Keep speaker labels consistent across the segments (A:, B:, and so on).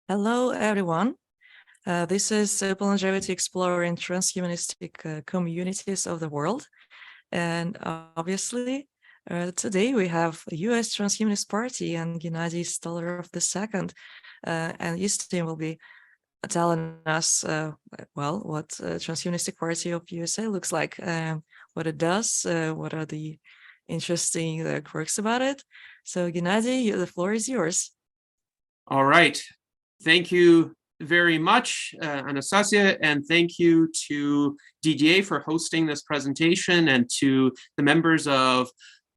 A: Hello, everyone. This is Longevity Exploring Transhumanistic Communities of the World. And obviously, today we have the US Transhumanist Party and Gennady Stolyarov II. And Justin will be telling us, what Transhumanistic Party of USA looks like, what it does, what are the interesting quirks about it. So Gennady, the floor is yours.
B: All right. Thank you very much, Anastasia, and thank you to DDA for hosting this presentation and to the members of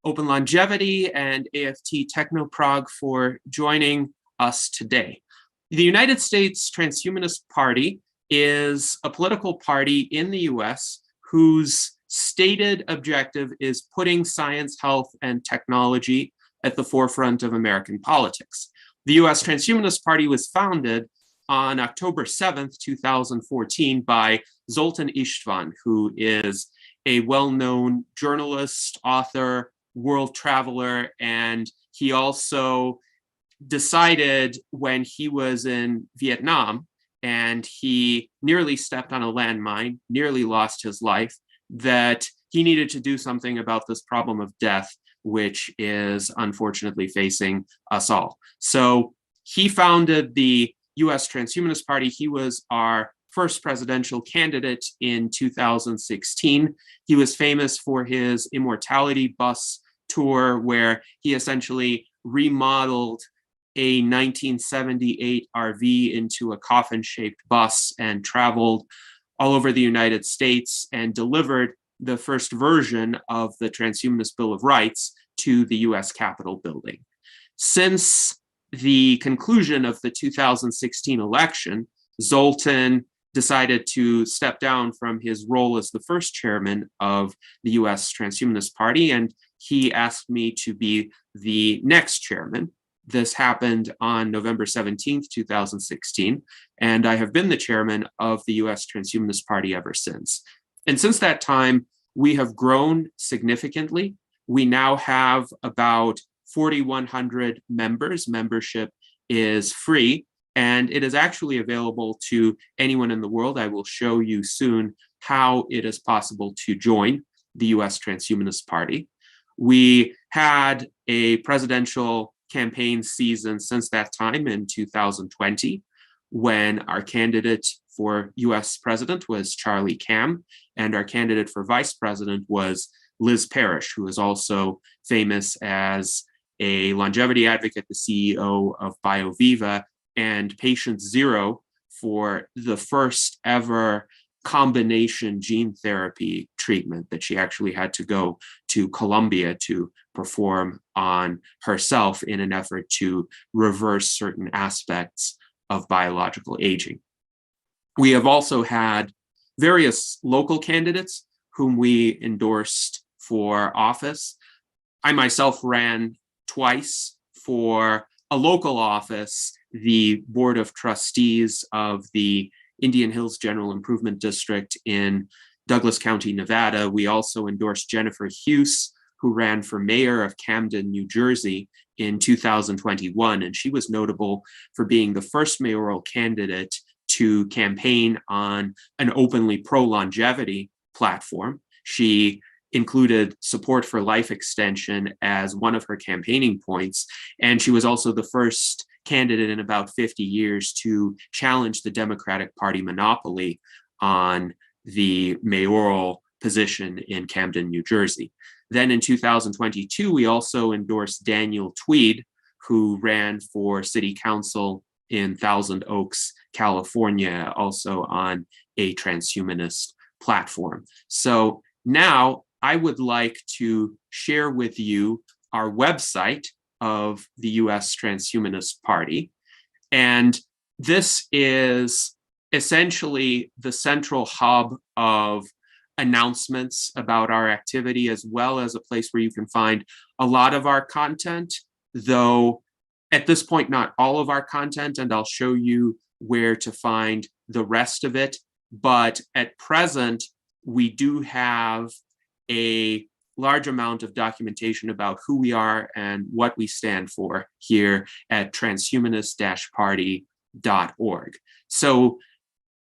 B: Open Longevity and AFT Technoprog for joining us today. The United States Transhumanist Party is a political party in the US whose stated objective is putting science, health, and technology at the forefront of American politics. The US Transhumanist Party was founded on October 7th, 2014 by Zoltan Istvan, who is a well-known journalist, author, world traveler, and he also decided when he was in Vietnam and he nearly stepped on a landmine, nearly lost his life, that he needed to do something about this problem of death, which is unfortunately facing us all. So he founded the US Transhumanist Party. He was our first presidential candidate in 2016. He was famous for his Immortality bus tour, where he essentially remodeled a 1978 RV into a coffin-shaped bus and traveled all over the United States and delivered the first version of the Transhumanist Bill of Rights to the US Capitol building. Since the conclusion of the 2016 election, Zoltan decided to step down from his role as the first chairman of the US Transhumanist Party, and he asked me to be the next chairman. This happened on November 17th, 2016, and I have been the chairman of the US Transhumanist Party ever since. And since that time, we have grown significantly. We now have about 4,100 members. Membership is free, and it is actually available to anyone in the world. I will show you soon how it is possible to join the US Transhumanist Party. We had a presidential campaign season since that time in 2020, when our candidate for US president was Charlie Cam, and our candidate for vice president was Liz Parrish, who is also famous as a longevity advocate, the CEO of BioViva, and patient zero for the first ever combination gene therapy treatment that she actually had to go to Colombia to perform on herself in an effort to reverse certain aspects of biological aging. We have also had various local candidates whom we endorsed for office. I myself ran twice for a local office, the Board of Trustees of the Indian Hills General Improvement District in Douglas County, Nevada. We also endorsed Jennifer Hughes, who ran for mayor of Camden, New Jersey in 2021. And she was notable for being the first mayoral candidate to campaign on an openly pro-longevity platform. She included support for life extension as one of her campaigning points. And she was also the first candidate in about 50 years to challenge the Democratic Party monopoly on the mayoral position in Camden, New Jersey. Then in 2022, we also endorsed Daniel Tweed, who ran for city council in Thousand Oaks, California, also on a transhumanist platform. So now I would like to share with you our website of the US Transhumanist Party. And this is essentially the central hub of announcements about our activity, as well as a place where you can find a lot of our content, though at this point, not all of our content, and I'll show you where to find the rest of it. But at present, we do have a large amount of documentation about who we are and what we stand for here at transhumanist-party.org. So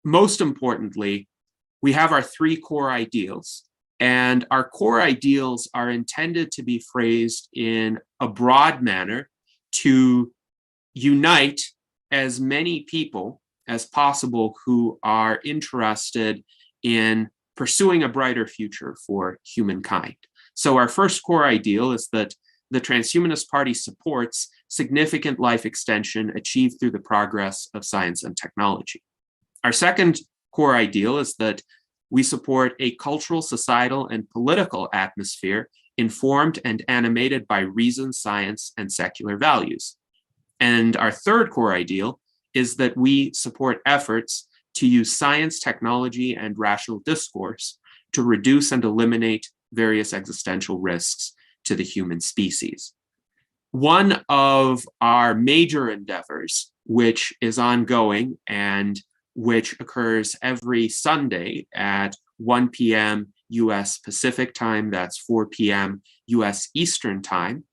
B: most importantly, we have our three core ideals, and our core ideals are intended to be phrased in a broad manner to unite as many people as possible who are interested in pursuing a brighter future for humankind. So our first core ideal is that the Transhumanist Party supports significant life extension achieved through the progress of science and technology. Our second core ideal is that we support a cultural, societal, and political atmosphere informed and animated by reason, science, and secular values. And our third core ideal is that we support efforts to use science, technology, and rational discourse to reduce and eliminate various existential risks to the human species. One of our major endeavors, which is ongoing and which occurs every Sunday at 1 p.m. US Pacific time, that's 4 p.m. US Eastern time,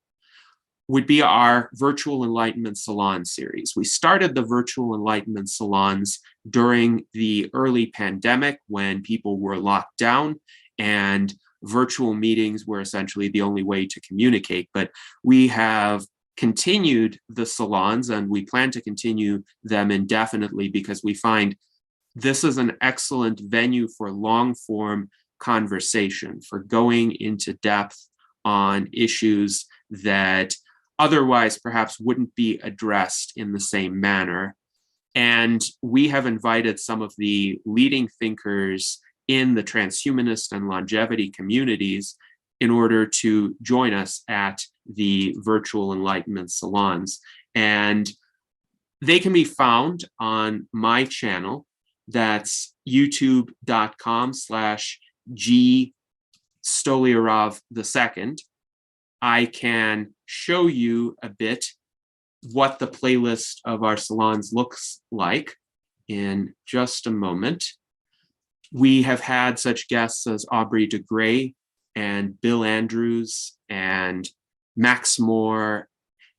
B: would be our Virtual Enlightenment Salon series. We started the Virtual Enlightenment Salons during the early pandemic when people were locked down and virtual meetings were essentially the only way to communicate. But we have continued the salons and we plan to continue them indefinitely because we find this is an excellent venue for long-form conversation, for going into depth on issues that otherwise perhaps wouldn't be addressed in the same manner. And we have invited some of the leading thinkers in the transhumanist and longevity communities in order to join us at the Virtual Enlightenment Salons. And they can be found on my channel. That's youtube.com/G Stolyarov II. I can show you a bit what the playlist of our salons looks like in just a moment. We have had such guests as Aubrey de Grey and Bill Andrews and Max Moore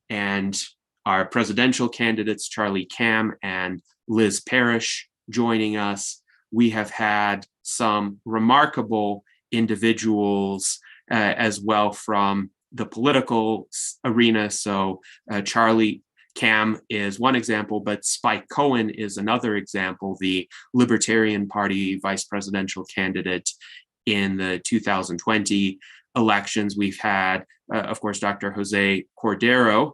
B: and our presidential candidates, Charlie Cam and Liz Parrish, joining us. We have had some remarkable individuals as well from the political arena. So Charlie Cam is one example, but Spike Cohen is another example, the Libertarian Party vice presidential candidate in the 2020 elections. We've had, of course, Dr. Jose Cordero,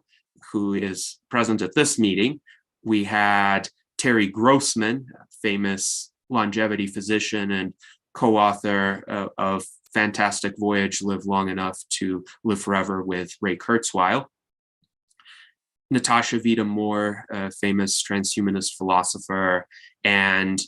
B: who is present at this meeting. We had Terry Grossman, a famous longevity physician and co-author of Fantastic Voyage, Live Long Enough to Live Forever with Ray Kurzweil. Natasha Vida Moore, a famous transhumanist philosopher, and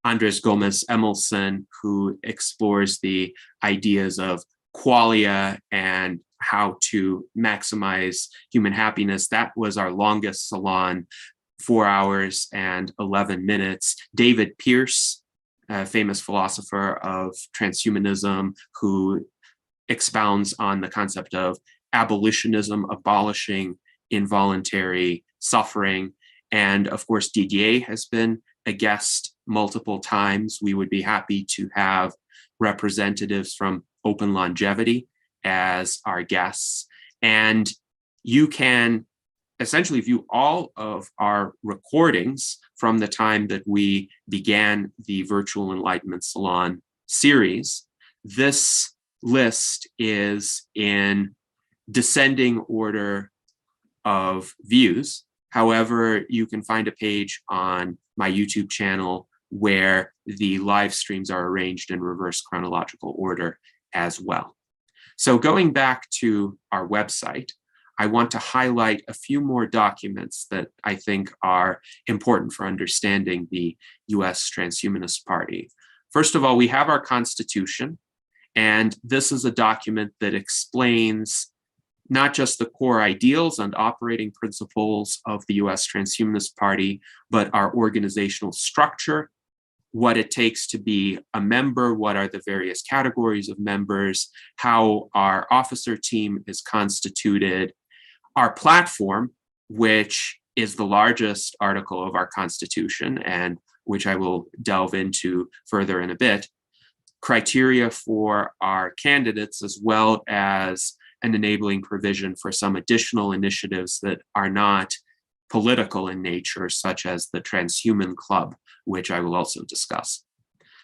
B: Andres Gomez Emelson, who explores the ideas of qualia and how to maximize human happiness. That was our longest salon, 4 hours and 11 minutes. David Pierce, a famous philosopher of transhumanism, who expounds on the concept of abolitionism, abolishing involuntary suffering. And of course, Didier has been a guest multiple times. We would be happy to have representatives from Open Longevity as our guests. And you can essentially view all of our recordings from the time that we began the Virtual Enlightenment Salon series. This list is in descending order of views. However, you can find a page on my YouTube channel where the live streams are arranged in reverse chronological order as well. So going back to our website, I want to highlight a few more documents that I think are important for understanding the US Transhumanist Party. First of all, we have our Constitution, and this is a document that explains not just the core ideals and operating principles of the US Transhumanist Party, but our organizational structure, what it takes to be a member, what are the various categories of members, how our officer team is constituted, our platform, which is the largest article of our Constitution, and which I will delve into further in a bit, criteria for our candidates, as well as an enabling provision for some additional initiatives that are not political in nature, such as the Transhuman Club, which I will also discuss.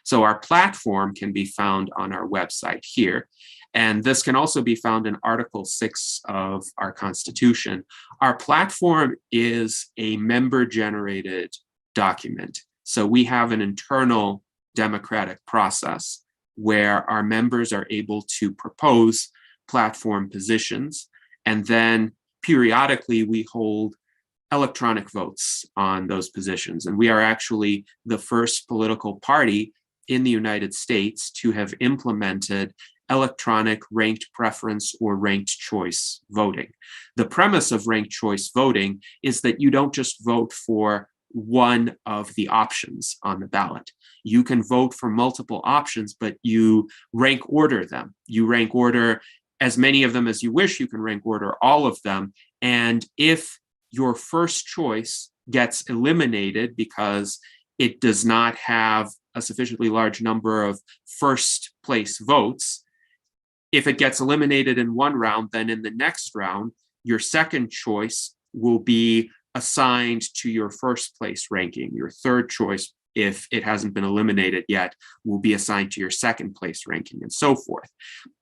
B: So our platform can be found on our website here. And this can also be found in Article 6 of our Constitution. Our platform is a member-generated document. So we have an internal democratic process where our members are able to propose platform positions, and then periodically we hold electronic votes on those positions. And we are actually the first political party in the United States to have implemented electronic ranked preference or ranked choice voting. The premise of ranked choice voting is that you don't just vote for one of the options on the ballot. You can vote for multiple options, but you rank order them. You rank order as many of them as you wish. You can rank order all of them. And if your first choice gets eliminated because it does not have a sufficiently large number of first place votes, if it gets eliminated in one round, then in the next round, your second choice will be assigned to your first place ranking. Your third choice, if it hasn't been eliminated yet, will be assigned to your second place ranking, and so forth.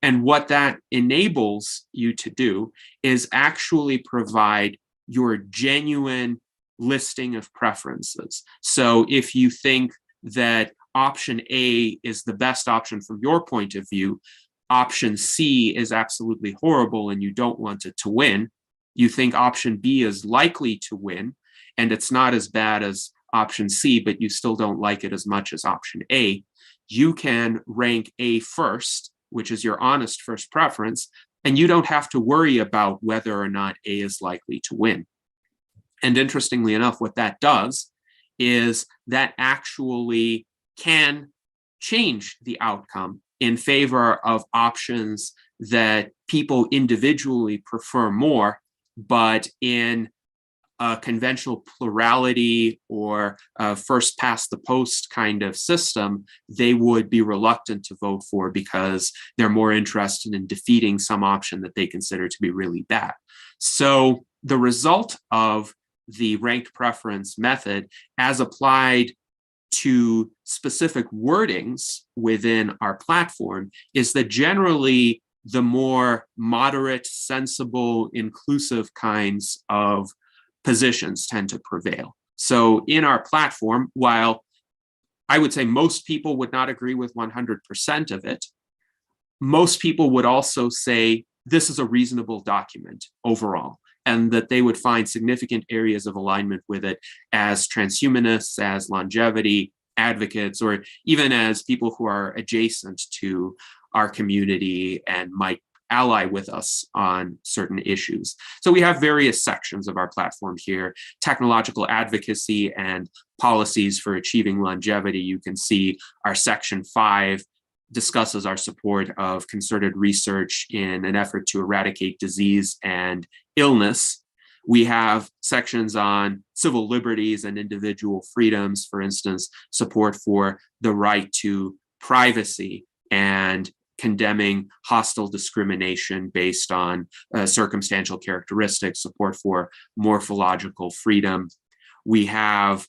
B: And what that enables you to do is actually provide your genuine listing of preferences. So if you think that option A is the best option from your point of view, option C is absolutely horrible and you don't want it to win, you think option B is likely to win and it's not as bad as option C, but you still don't like it as much as option A, you can rank A first, which is your honest first preference, and you don't have to worry about whether or not A is likely to win. And interestingly enough, what that does is that actually can change the outcome in favor of options that people individually prefer more, but in a conventional plurality or first past the post kind of system, they would be reluctant to vote for because they're more interested in defeating some option that they consider to be really bad. So the result of the ranked preference method, as applied to specific wordings within our platform, is that generally the more moderate, sensible, inclusive kinds of positions tend to prevail. So in our platform, while I would say most people would not agree with 100% of it, most people would also say this is a reasonable document overall, and that they would find significant areas of alignment with it as transhumanists, as longevity advocates, or even as people who are adjacent to our community and might ally with us on certain issues. So we have various sections of our platform here: technological advocacy and policies for achieving longevity. You can see our section 5 discusses our support of concerted research in an effort to eradicate disease and illness. We have sections on civil liberties and individual freedoms, for instance, support for the right to privacy and condemning hostile discrimination based on circumstantial characteristics, support for morphological freedom. We have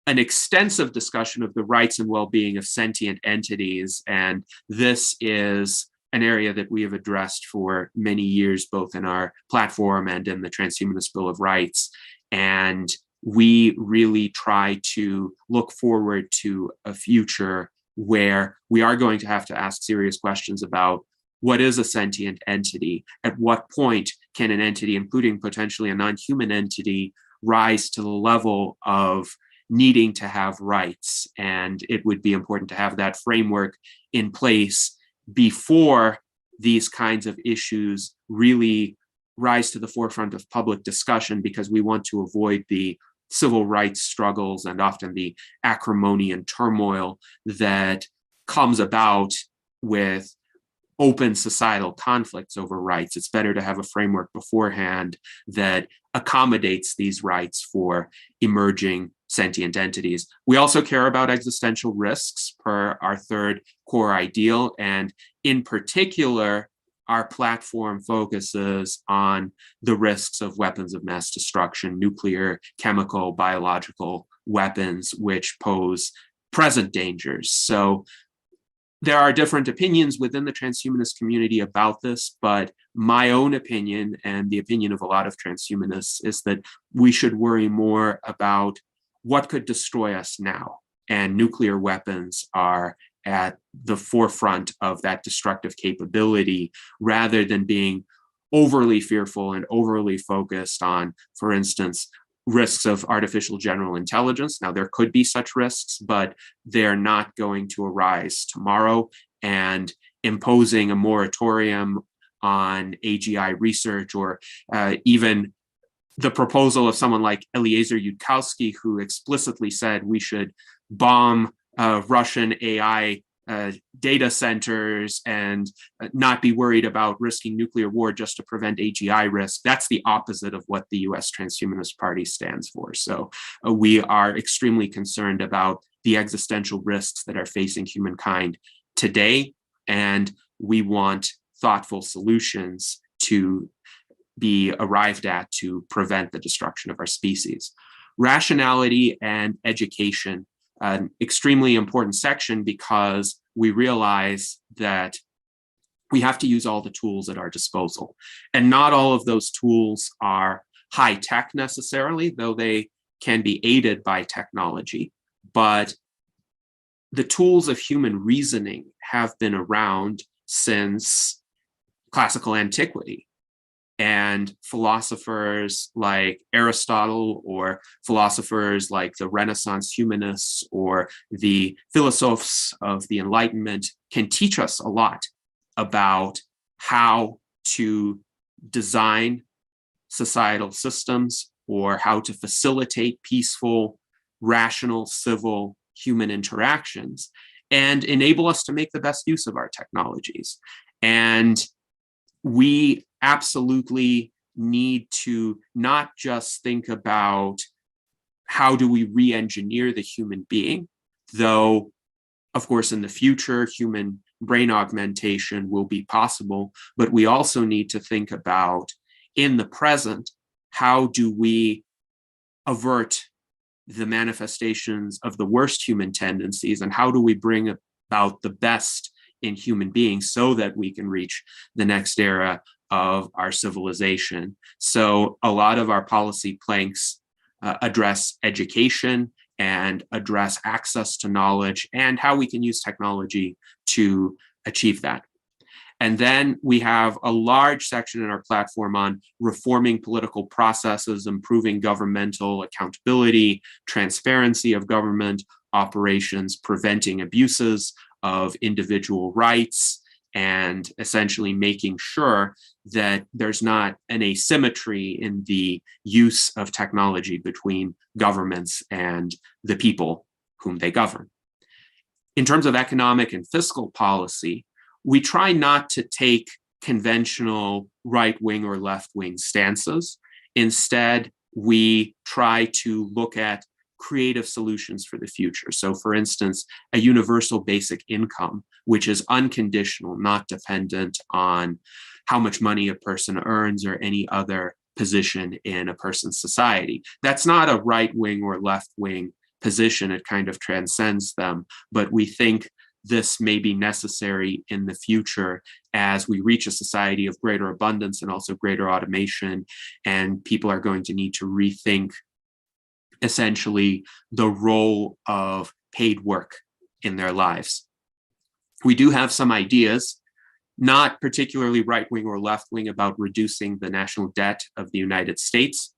B: an extensive discussion of the rights and well-being of sentient entities, and this is an area that we have addressed for many years, both in our platform and in the Transhumanist Bill of Rights. And we really try to look forward to a future where we are going to have to ask serious questions about what is a sentient entity, at what point can an entity, including potentially a non-human entity, rise to the level of needing to have rights. And it would be important to have that framework in place before these kinds of issues really rise to the forefront of public discussion, because we want to avoid the civil rights struggles and often the acrimony and turmoil that comes about with open societal conflicts over rights. It's better to have a framework beforehand that accommodates these rights for emerging sentient entities. We also care about existential risks per our third core ideal. And in particular, our platform focuses on the risks of weapons of mass destruction, nuclear, chemical, biological weapons, which pose present dangers. So there are different opinions within the transhumanist community about this, but my own opinion and the opinion of a lot of transhumanists is that we should worry more about what could destroy us now. And nuclear weapons are at the forefront of that destructive capability, rather than being overly fearful and overly focused on, for instance, risks of artificial general intelligence. Now, there could be such risks, but they're not going to arise tomorrow. And imposing a moratorium on AGI research, or even the proposal of someone like Eliezer Yudkowsky, who explicitly said we should bomb Russian AI data centers and not be worried about risking nuclear war just to prevent AGI risk. That's the opposite of what the US Transhumanist Party stands for. So we are extremely concerned about the existential risks that are facing humankind today, and we want thoughtful solutions to be arrived at to prevent the destruction of our species. Rationality and education, an extremely important section, because we realize that we have to use all the tools at our disposal. And not all of those tools are high tech necessarily, though they can be aided by technology. But the tools of human reasoning have been around since classical antiquity. And philosophers like Aristotle, or philosophers like the Renaissance humanists, or the philosophers of the Enlightenment can teach us a lot about how to design societal systems, or how to facilitate peaceful, rational, civil human interactions, and enable us to make the best use of our technologies. And we absolutely need to not just think about how do we re-engineer the human being, though, of course, in the future, human brain augmentation will be possible, but we also need to think about, in the present, how do we avert the manifestations of the worst human tendencies, and how do we bring about the best in human beings so that we can reach the next era of our civilization. So a lot of our policy planks address education and address access to knowledge and how we can use technology to achieve that. And then we have a large section in our platform on reforming political processes, improving governmental accountability, transparency of government operations, preventing abuses of individual rights, and essentially making sure that there's not an asymmetry in the use of technology between governments and the people whom they govern. In terms of economic and fiscal policy, we try not to take conventional right-wing or left-wing stances. Instead, we try to look at creative solutions for the future. So for instance, a universal basic income, which is unconditional, not dependent on how much money a person earns or any other position in a person's society. That's not a right-wing or left-wing position. It kind of transcends them, but we think this may be necessary in the future as we reach a society of greater abundance and also greater automation, and people are going to need to rethink essentially the role of paid work in their lives. We do have some ideas, not particularly right-wing or left-wing, about reducing the national debt of the United States.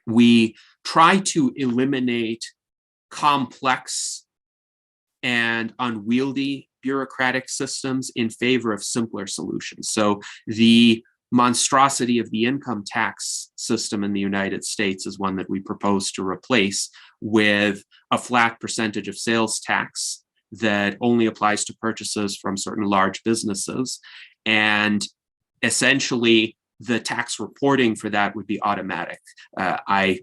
B: We try to eliminate complex and unwieldy bureaucratic systems in favor of simpler solutions. So the monstrosity of the income tax system in the United States is one that we propose to replace with a flat percentage of sales tax that only applies to purchases from certain large businesses. And essentially, the tax reporting for that would be automatic. I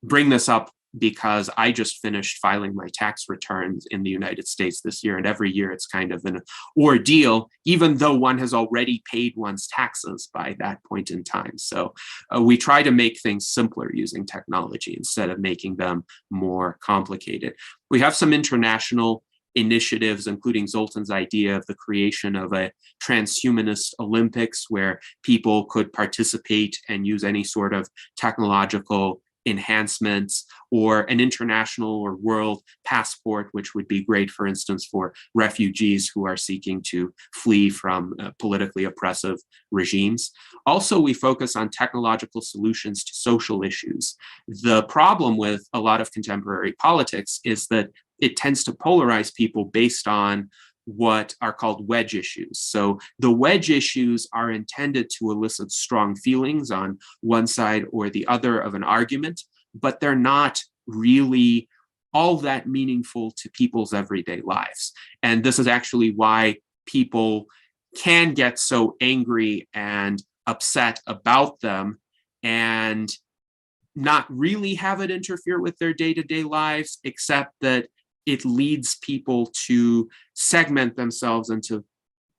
B: bring this up because I just finished filing my tax returns in the United States this year. And every year it's kind of an ordeal, even though one has already paid one's taxes by that point in time. So we try to make things simpler using technology instead of making them more complicated. We have some international initiatives, including Zoltan's idea of the creation of a transhumanist Olympics where people could participate and use any sort of technological enhancements, or an international or world passport, which would be great, for instance, for refugees who are seeking to flee from politically oppressive regimes. Also, we focus on technological solutions to social issues. The problem with a lot of contemporary politics is that it tends to polarize people based on what are called wedge issues. So the wedge issues are intended to elicit strong feelings on one side or the other of an argument, but they're not really all that meaningful to people's everyday lives. And this is actually why people can get so angry and upset about them and not really have it interfere with their day-to-day lives, except that it leads people to segment themselves into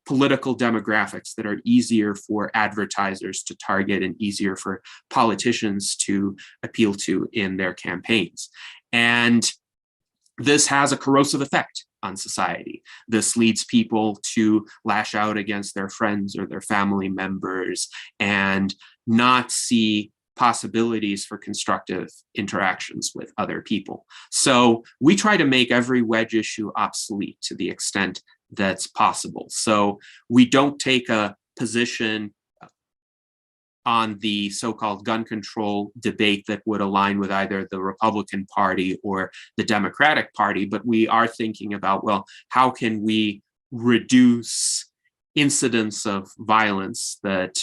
B: political demographics that are easier for advertisers to target and easier for politicians to appeal to in their campaigns. And this has a corrosive effect on society. This leads people to lash out against their friends or their family members and not see possibilities for constructive interactions with other people. So we try to make every wedge issue obsolete to the extent that's possible. So we don't take a position on the so-called gun control debate that would align with either the Republican Party or the Democratic Party, but we are thinking about, well, how can we reduce incidents of violence that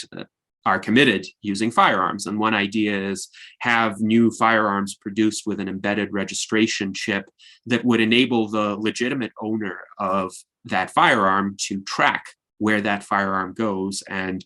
B: are committed using firearms? And one idea is have new firearms produced with an embedded registration chip that would enable the legitimate owner of that firearm to track where that firearm goes and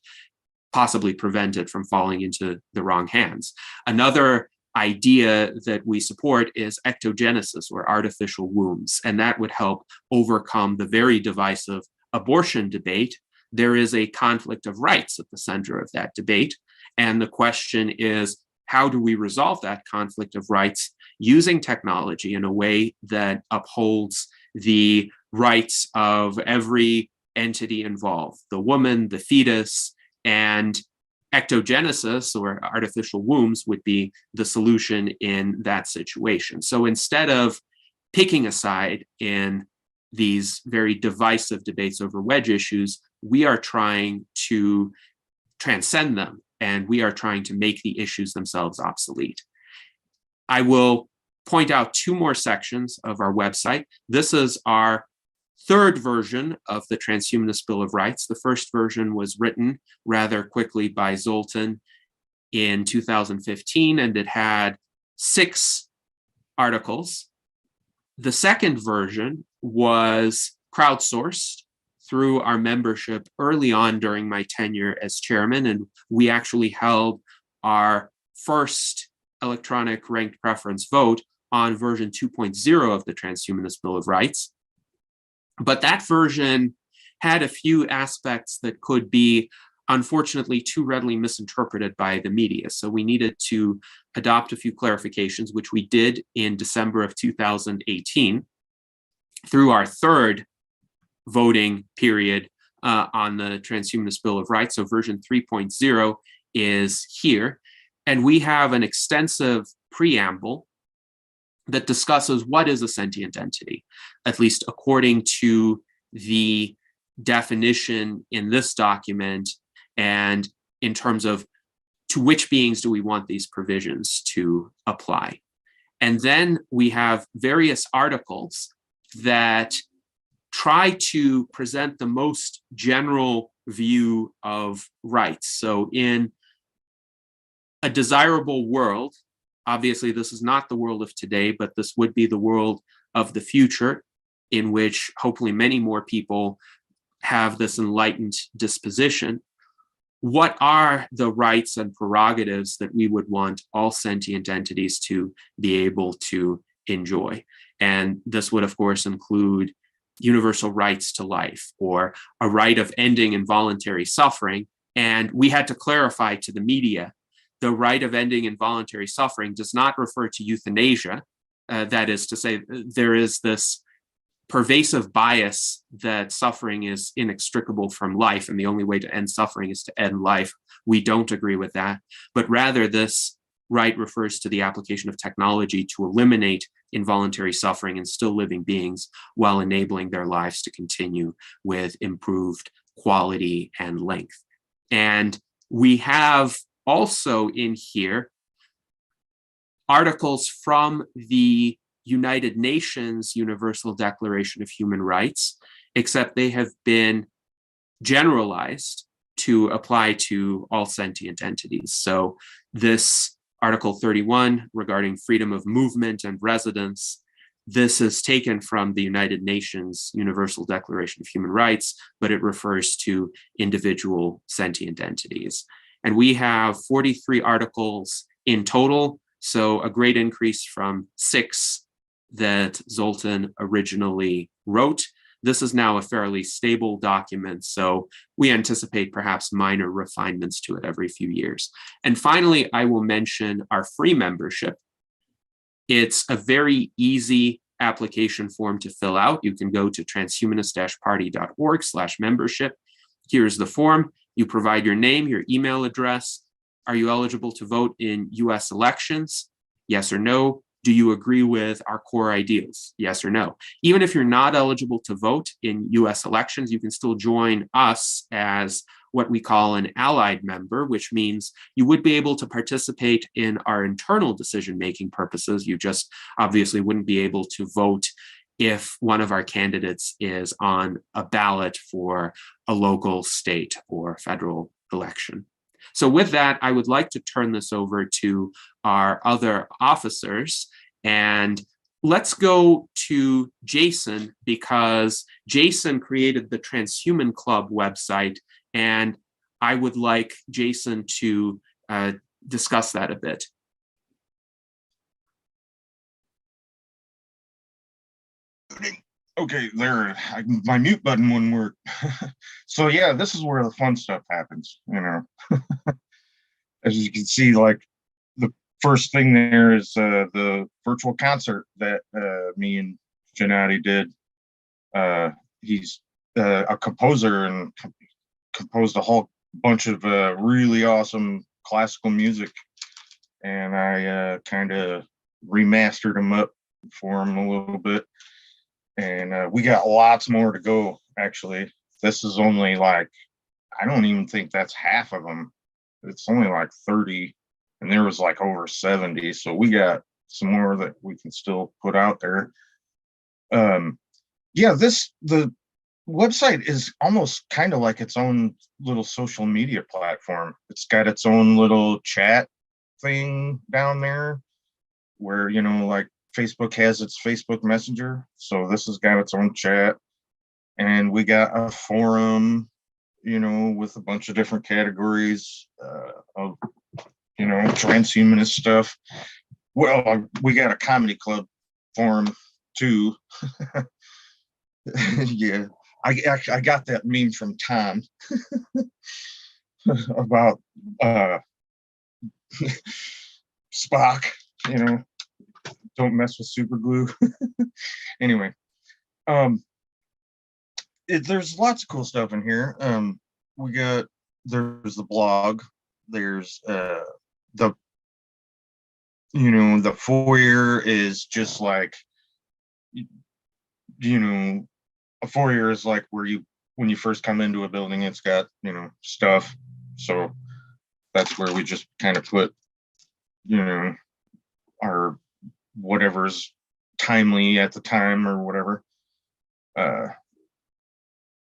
B: possibly prevent it from falling into the wrong hands. Another idea that we support is ectogenesis, or artificial wombs, and that would help overcome the very divisive abortion debate. There is a conflict of rights at the center of that debate. And the question is, how do we resolve that conflict of rights using technology in a way that upholds the rights of every entity involved, the woman, the fetus, and ectogenesis, or artificial wombs, would be the solution in that situation. So instead of picking a side in these very divisive debates over wedge issues, we are trying to transcend them, and we are trying to make the issues themselves obsolete. I will point out two more sections of our website. This is our third version of the Transhumanist Bill of Rights. The first version was written rather quickly by Zoltan in 2015, and it had 6 articles. The second version was crowdsourced through our membership early on during my tenure as chairman, and we actually held our first electronic ranked preference vote on version 2.0 of the Transhumanist Bill of Rights. But that version had a few aspects that could be, unfortunately, too readily misinterpreted by the media. So we needed to adopt a few clarifications, which we did in December of 2018 through our third voting period on the Transhumanist Bill of Rights. So version 3.0 is here. And we have an extensive preamble that discusses what is a sentient entity, at least according to the definition in this document, and in terms of to which beings do we want these provisions to apply. And then we have various articles that try to present the most general view of rights. So in a desirable world, obviously this is not the world of today, but this would be the world of the future. in which hopefully many more people have this enlightened disposition. What are the rights and prerogatives that we would want all sentient entities to be able to enjoy? And this would, of course, include universal rights to life, or a right of ending involuntary suffering. And we had to clarify to the media, the right of ending involuntary suffering does not refer to euthanasia. That is to say, there is this pervasive bias that suffering is inextricable from life, and the only way to end suffering is to end life. We don't agree with that, but rather this right refers to the application of technology to eliminate involuntary suffering in still living beings while enabling their lives to continue with improved quality and length. And we have also in here articles from the United Nations Universal Declaration of Human Rights, except they have been generalized to apply to all sentient entities. So this Article 31 regarding freedom of movement and residence, this is taken from the United Nations Universal Declaration of Human Rights, but it refers to individual sentient entities. And we have 43 articles in total, so a great increase from 6 that Zoltan originally wrote. This is now a fairly stable document, so we anticipate perhaps minor refinements to it every few years. And finally, I will mention our free membership. It's a very easy application form to fill out. You can go to transhumanist-party.org/membership. Here's the form. You provide your name, your email address. Are you eligible to vote in US elections? Yes or no. Do you agree with our core ideals? Yes or no. Even if you're not eligible to vote in US elections, you can still join us as what we call an allied member, which means you would be able to participate in our internal decision-making purposes. You just obviously wouldn't be able to vote if one of our candidates is on a ballot for a local, state, or federal election. So with that, I would like to turn this over to our other officers. And let's go to Jason, because Jason created the Transhuman Club website, and I would like Jason to discuss that a bit.
C: Okay, there, my mute button wouldn't work. So yeah, this is where the fun stuff happens, you know. As you can see, like the first thing there is the virtual concert that me and Gennady did. He's a composer and composed a whole bunch of really awesome classical music, and I kind of remastered him up for him a little bit. And we got lots more to go, actually. This is only like, I don't even think that's half of them. It's only like 30, and there was like over 70. So we got some more that we can still put out there. Yeah, the website is almost kind of like its own little social media platform. It's got its own little chat thing down there where, you know, like Facebook has its Facebook Messenger. So this has got its own chat. And we got a forum, you know, with a bunch of different categories of, you know, transhumanist stuff. Well, we got a comedy club forum too. Yeah, I got that meme from Tom about Spock, you know, don't mess with super glue. Anyway, there's lots of cool stuff in here. There's the blog, there's the, you know, the foyer is just like, you know, a foyer is like where when you first come into a building, it's got, you know, stuff. So that's where we just kind of put, you know, our whatever's timely at the time or whatever.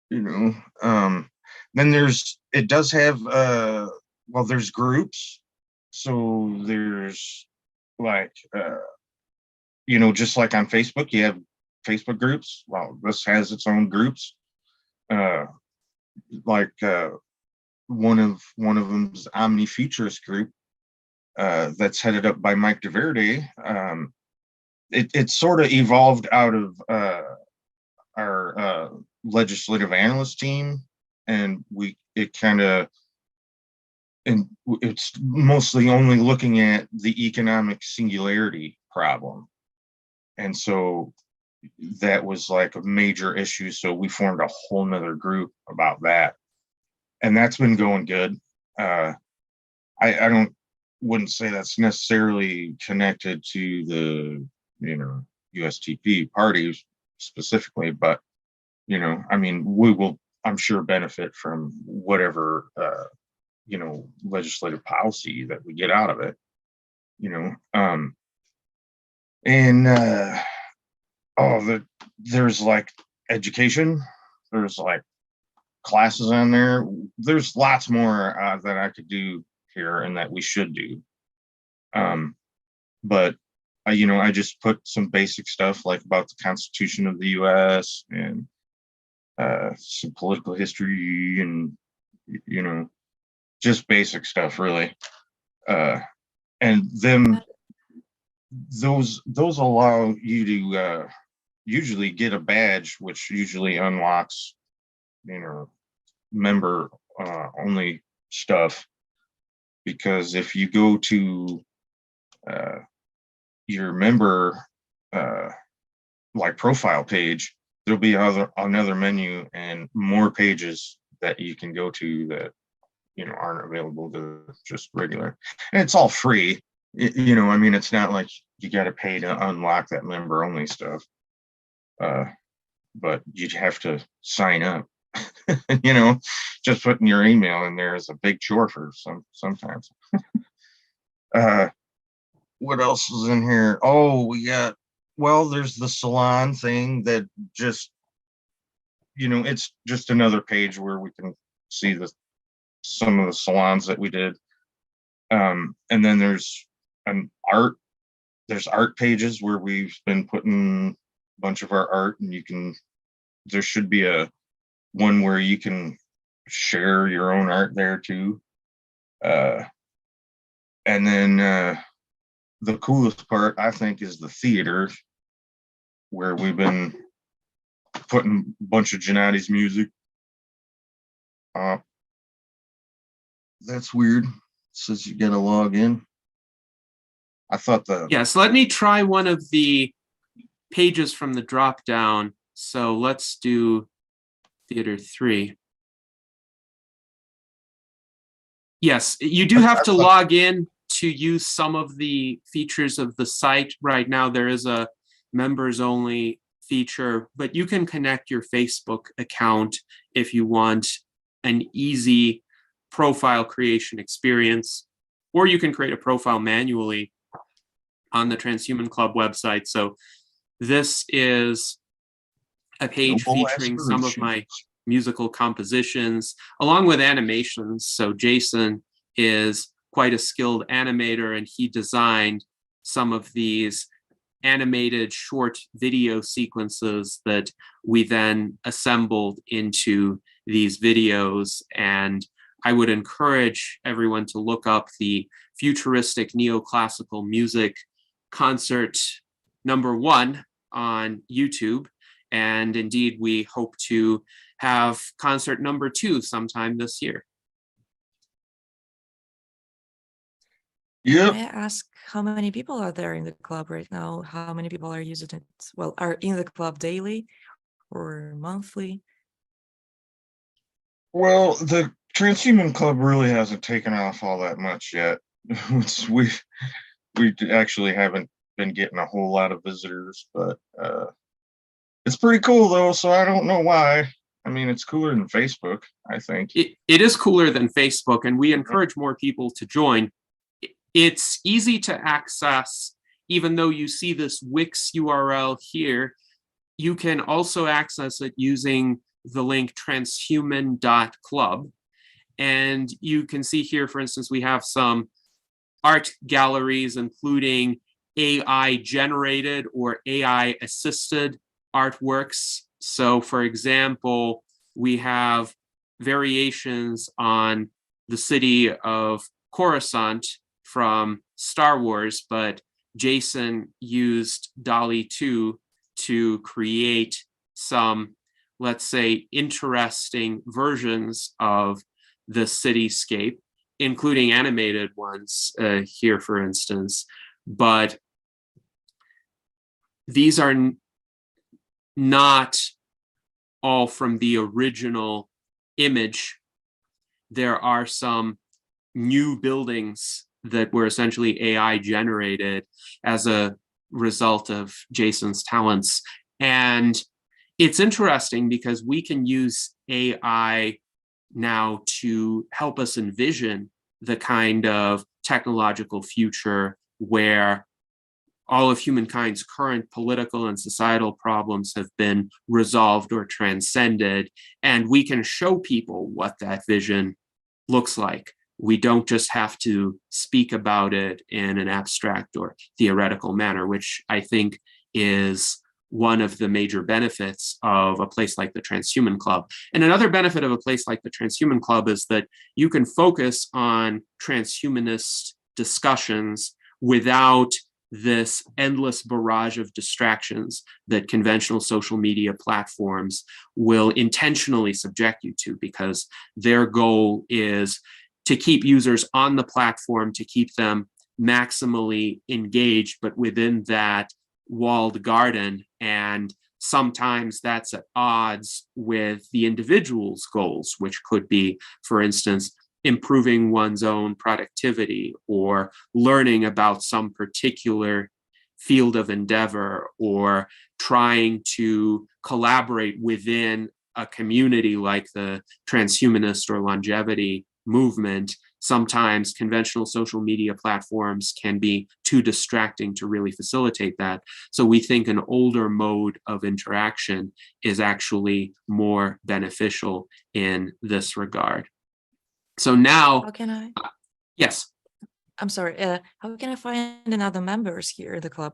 C: You know, then it does have, well, there's groups. So there's like, you know, just like on Facebook, you have Facebook groups. Well, this has its own groups. Like one of them's Omni Futurist group that's headed up by Mike DeVerde. It sort of evolved out of our legislative analyst team, and it's mostly only looking at the economic singularity problem. And so that was like a major issue. So we formed a whole nother group about that. And that's been going good. I wouldn't say that's necessarily connected to the, USTP party specifically, but, I mean, we will, I'm sure, benefit from whatever, legislative policy that we get out of it, there's like education, there's like classes on there. There's lots more that I could do here and that we should do. But I just put some basic stuff like about the Constitution of the U.S. and some political history and just basic stuff really. And then those allow you to usually get a badge, which usually unlocks member only stuff, because if you go to your member like profile page, there'll be another menu and more pages that you can go to that aren't available to just regular, and it's all free. I mean, it's not like you got to pay to unlock that member only stuff, but you'd have to sign up. Just putting your email in there is a big chore for sometimes. What else is in here? Oh, there's the salon thing that just, it's just another page where we can see some of the salons that we did. And then there's art pages where we've been putting a bunch of our art, and there should be one where you can share your own art there too. And then the coolest part, I think, is the theater, where we've been putting a bunch of Gennady's music. That's weird. It says you gotta log in. I thought
B: Yes, let me try one of the pages from the drop down. So let's do Theater 3. Yes, you do have to log in to use some of the features of the site. Right now, there is a members only feature, but you can connect your Facebook account if you want an easy profile creation experience, or you can create a profile manually on the Transhuman Club website. So this is a page featuring some of my musical compositions along with animations. So Jason is quite a skilled animator, and he designed some of these animated short video sequences that we then assembled into these videos. And I would encourage everyone to look up the Futuristic Neoclassical Music Concert #1 on YouTube. And indeed, we hope to have concert #2 sometime this year.
C: Yeah.
A: May I ask how many people are there in the club right now? How many people are using it? Well, are in the club daily or monthly?
C: Well, the Transhuman Club really hasn't taken off all that much yet. we actually haven't been getting a whole lot of visitors, but it's pretty cool though. So I don't know why. I mean, it's cooler than Facebook, I think.
B: It is cooler than Facebook, and we encourage more people to join. It's easy to access, even though you see this Wix URL here. You can also access it using the link transhuman.club. And you can see here, for instance, we have some art galleries, including AI generated or AI assisted artworks. So for example, we have variations on the city of Coruscant from Star Wars, but Jason used DALL-E 2 to create some, let's say, interesting versions of the cityscape, including animated ones here, for instance. But these are not all from the original image. There are some new buildings that were essentially AI generated as a result of Jason's talents. And it's interesting because we can use AI now to help us envision the kind of technological future where all of humankind's current political and societal problems have been resolved or transcended, and we can show people what that vision looks like. We don't just have to speak about it in an abstract or theoretical manner, which I think is one of the major benefits of a place like the Transhuman Club. And another benefit of a place like the Transhuman Club is that you can focus on transhumanist discussions without this endless barrage of distractions that conventional social media platforms will intentionally subject you to, because their goal is to keep users on the platform, to keep them maximally engaged, but within that walled garden. And sometimes that's at odds with the individual's goals, which could be, for instance, improving one's own productivity or learning about some particular field of endeavor or trying to collaborate within a community like the transhumanist or longevity movement. Sometimes conventional social media platforms can be too distracting to really facilitate that. So we think an older mode of interaction is actually more beneficial in this regard. So now,
A: How can I?
B: Yes.
A: I'm sorry. How can I find another members here in the club?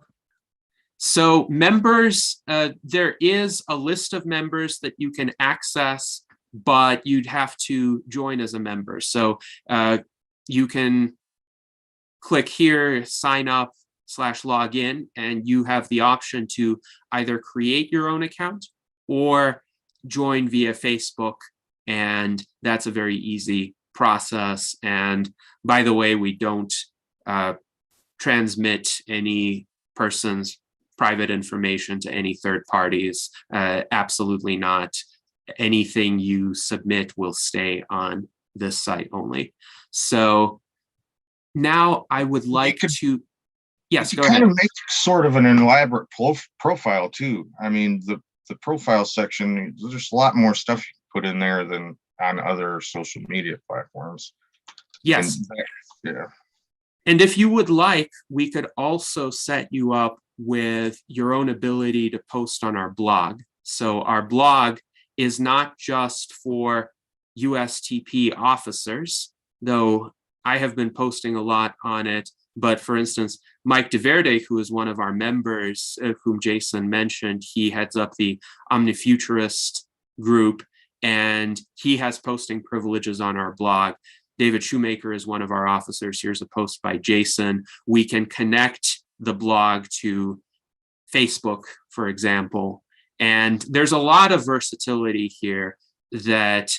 B: So members, there is a list of members that you can access, but you'd have to join as a member. So you can click here, sign up /login, and you have the option to either create your own account or join via Facebook. And that's a very easy process. And by the way, we don't transmit any person's private information to any third parties. Absolutely not. Anything you submit will stay on this site only. So now I would like to, yes,
C: you
B: go
C: kind
B: ahead.
C: of make sort of an elaborate profile too. I mean, the profile section, there's a lot more stuff you can put in there than on other social media platforms.
B: Yes.
C: Yeah.
B: And if you would like, we could also set you up with your own ability to post on our blog. So our blog is not just for USTP officers, though I have been posting a lot on it. But for instance, Mike DeVerde, who is one of our members, whom Jason mentioned, he heads up the Omnifuturist group, and he has posting privileges on our blog. David Shoemaker is one of our officers. Here's a post by Jason. We can connect the blog to Facebook, for example. And there's a lot of versatility here that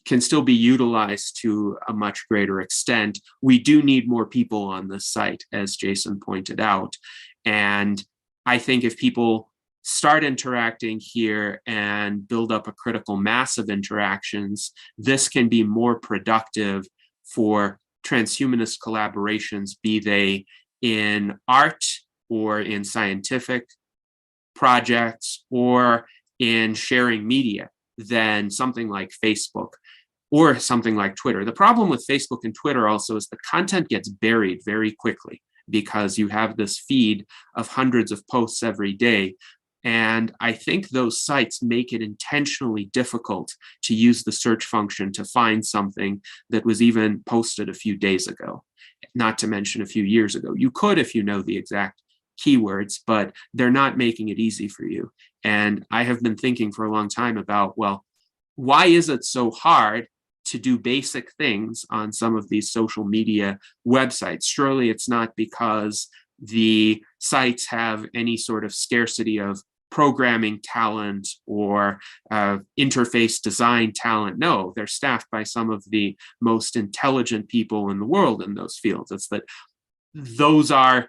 B: can still be utilized to a much greater extent. We do need more people on this site, as Jason pointed out. And I think if people start interacting here and build up a critical mass of interactions, this can be more productive for transhumanist collaborations, be they in art or in scientific projects or in sharing media, than something like Facebook or something like Twitter. The problem with Facebook and Twitter also is the content gets buried very quickly because you have this feed of hundreds of posts every day. And I think those sites make it intentionally difficult to use the search function to find something that was even posted a few days ago, not to mention a few years ago. You could if you know the exact keywords, but they're not making it easy for you. And I have been thinking for a long time about, well, why is it so hard to do basic things on some of these social media websites? Surely it's not because the sites have any sort of scarcity of programming talent or interface design talent. No, they're staffed by some of the most intelligent people in the world in those fields. It's that those are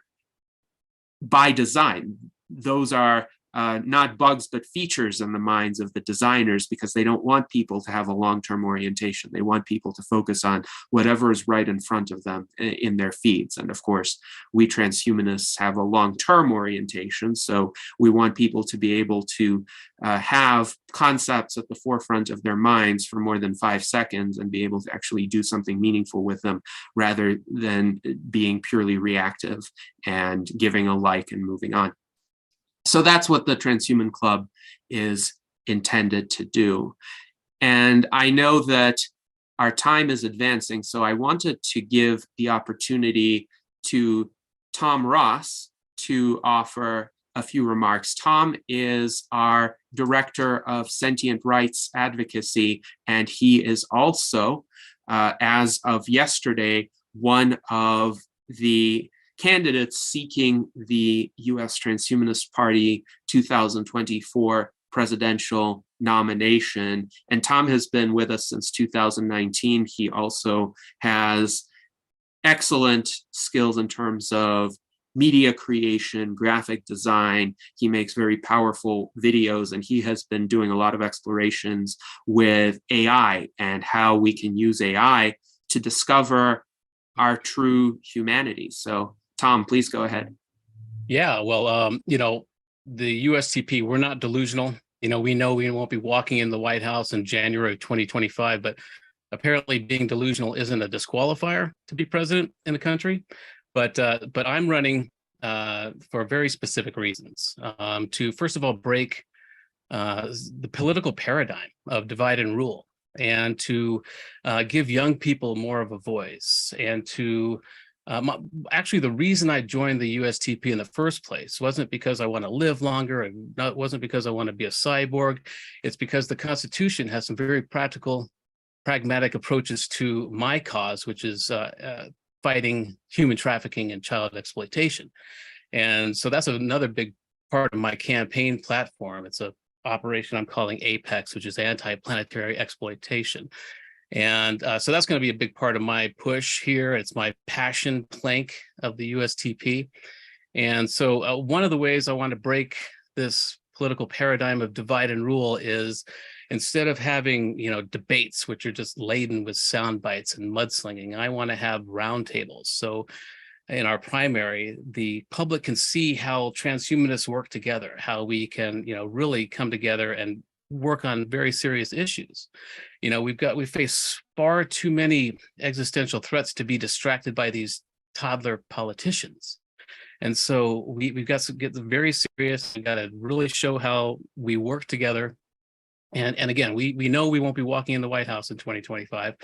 B: by design. Those are not bugs, but features in the minds of the designers, because they don't want people to have a long-term orientation. They want people to focus on whatever is right in front of them in their feeds. And of course, we transhumanists have a long-term orientation. So we want people to be able to have concepts at the forefront of their minds for more than 5 seconds and be able to actually do something meaningful with them, rather than being purely reactive and giving a like and moving on. So that's what the Transhuman Club is intended to do. And I know that our time is advancing, so I wanted to give the opportunity to Tom Ross to offer a few remarks. Tom is our Director of Sentient Rights Advocacy, and he is also, as of yesterday, one of the candidates seeking the U.S. Transhumanist Party 2024 presidential nomination. And Tom has been with us since 2019. He also has excellent skills in terms of media creation, graphic design. He makes very powerful videos, and he has been doing a lot of explorations with AI and how we can use AI to discover our true humanity. So Tom, please go ahead.
D: Yeah, well, the USTP, we're not delusional. We know we won't be walking in the White House in January of 2025, but apparently being delusional isn't a disqualifier to be president in the country. But I'm running for very specific reasons. To first of all break the political paradigm of divide and rule, and to give young people more of a voice, and to actually, the reason I joined the USTP in the first place wasn't because I want to live longer, and it wasn't because I want to be a cyborg. It's because the Constitution has some very practical, pragmatic approaches to my cause, which is fighting human trafficking and child exploitation. And so that's another big part of my campaign platform. It's an operation I'm calling APEX, which is anti-planetary exploitation. And so that's going to be a big part of my push here. It's my passion plank of the USTP. And so one of the ways I want to break this political paradigm of divide and rule is, instead of having, debates, which are just laden with sound bites and mudslinging, I want to have roundtables. So in our primary, the public can see how transhumanists work together, how we can, really come together and work on very serious issues. We face far too many existential threats to be distracted by these toddler politicians. And so we've got to get very serious. We've got to really show how we work together. And again, we know we won't be walking in the White House in 2025,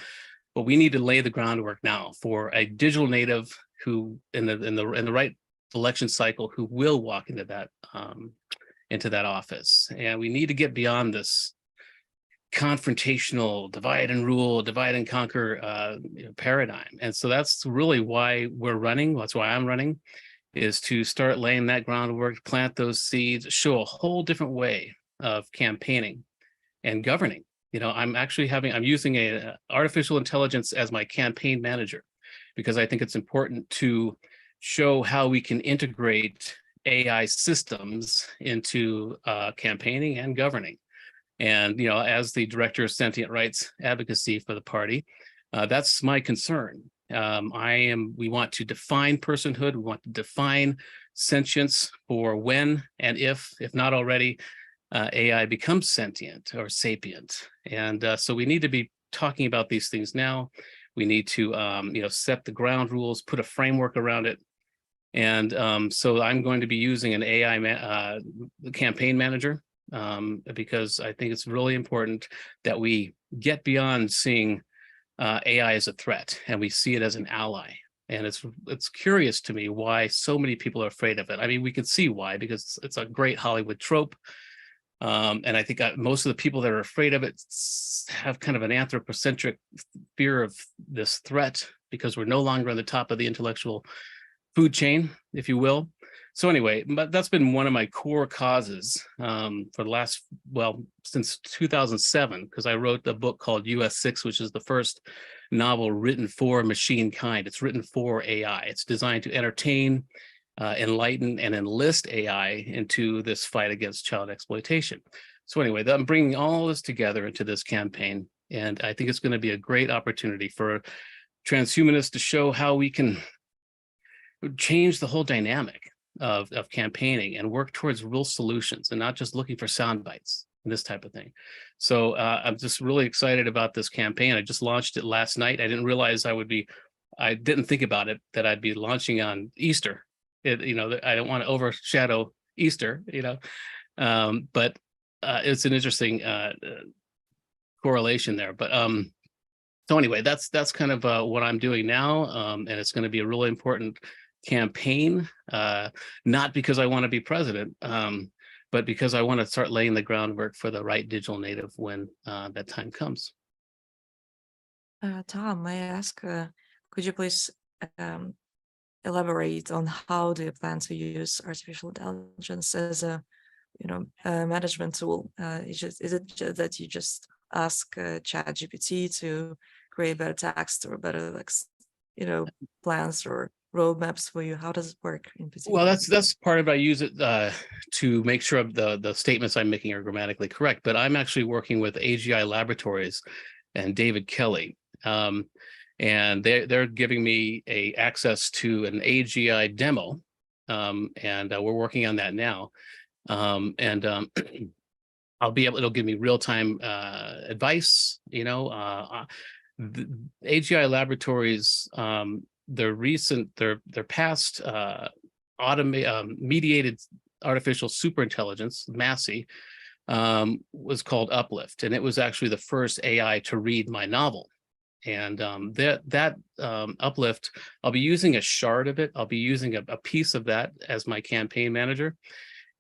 D: but we need to lay the groundwork now for a digital native who, in the right election cycle, who will walk into that office. And we need to get beyond this confrontational divide and rule, divide and conquer paradigm. And so that's really why we're running. That's why I'm running, is to start laying that groundwork, plant those seeds, show a whole different way of campaigning and governing. I'm using a artificial intelligence as my campaign manager, because I think it's important to show how we can integrate AI systems into campaigning and governing. And, as the Director of Sentient Rights Advocacy for the party, that's my concern. We want to define personhood. We want to define sentience for when and if not already, AI becomes sentient or sapient. And so we need to be talking about these things now. We need to, set the ground rules, put a framework around it. And so I'm going to be using an AI campaign manager, because I think it's really important that we get beyond seeing AI as a threat, and we see it as an ally. And it's curious to me why so many people are afraid of it. I mean, we can see why, because it's a great Hollywood trope. And I think most of the people that are afraid of it have kind of an anthropocentric fear of this threat, because we're no longer on the top of the intellectual food chain, if you will. So anyway, but that's been one of my core causes for the last, since 2007, because I wrote a book called US6, which is the first novel written for machine kind. It's written for AI. It's designed to entertain, enlighten, and enlist AI into this fight against child exploitation. So anyway, I'm bringing all this together into this campaign, and I think it's going to be a great opportunity for transhumanists to show how we can change the whole dynamic of campaigning and work towards real solutions and not just looking for sound bites and this type of thing. So I'm just really excited about this campaign. I just launched it last night. I didn't realize I didn't think about it, that I'd be launching on Easter. I don't want to overshadow Easter, but it's an interesting correlation there. But so anyway, that's kind of what I'm doing now. And it's going to be a really important campaign, not because I want to be president, but because I want to start laying the groundwork for the right digital native when that time comes.
A: Tom, may I ask, could you please elaborate on how do you plan to use artificial intelligence as a management tool? Is it just that you just ask ChatGPT to create better text or better plans or roadmaps for you? How does it work in particular?
D: Well, that's part of it. I use it to make sure the statements I'm making are grammatically correct. But I'm actually working with AGI Laboratories and David Kelly, and they're giving me access to an AGI demo, and we're working on that now. It'll give me real-time advice. The AGI Laboratories, their past mediated artificial superintelligence, Massey, was called Uplift, and it was actually the first AI to read my novel. And that Uplift, I'll be using a shard of it. I'll be using a piece of that as my campaign manager.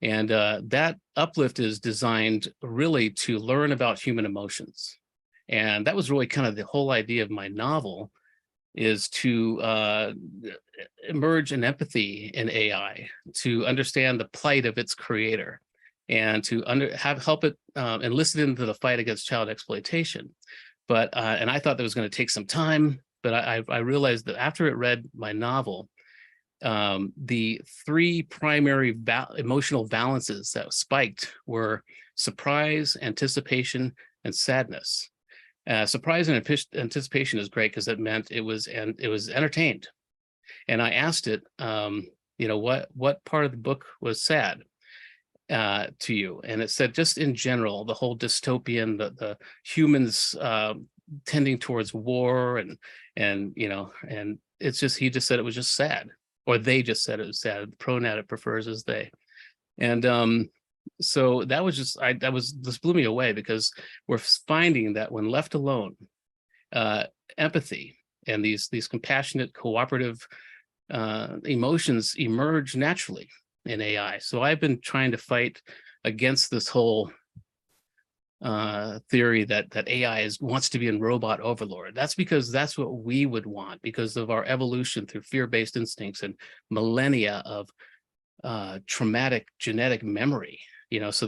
D: And that Uplift is designed really to learn about human emotions. And that was really kind of the whole idea of my novel, is to emerge an empathy in AI, to understand the plight of its creator, and to help it enlist it into the fight against child exploitation. But and I thought that was going to take some time, but I realized that after it read my novel, the three primary emotional balances that spiked were surprise, anticipation, and sadness. Surprise and anticipation is great because it meant it was entertained. And I asked it, what part of the book was sad to you? And it said, just in general, the whole dystopian, the humans tending towards war, and it's just, he just said it was just sad, or they just said it was sad. The pronoun it prefers is they. And so that was just, this blew me away, because we're finding that when left alone, empathy and these compassionate, cooperative emotions emerge naturally in AI. So I've been trying to fight against this whole theory that AI wants to be in robot overlord. That's because that's what we would want, because of our evolution through fear-based instincts and millennia of traumatic genetic memory. So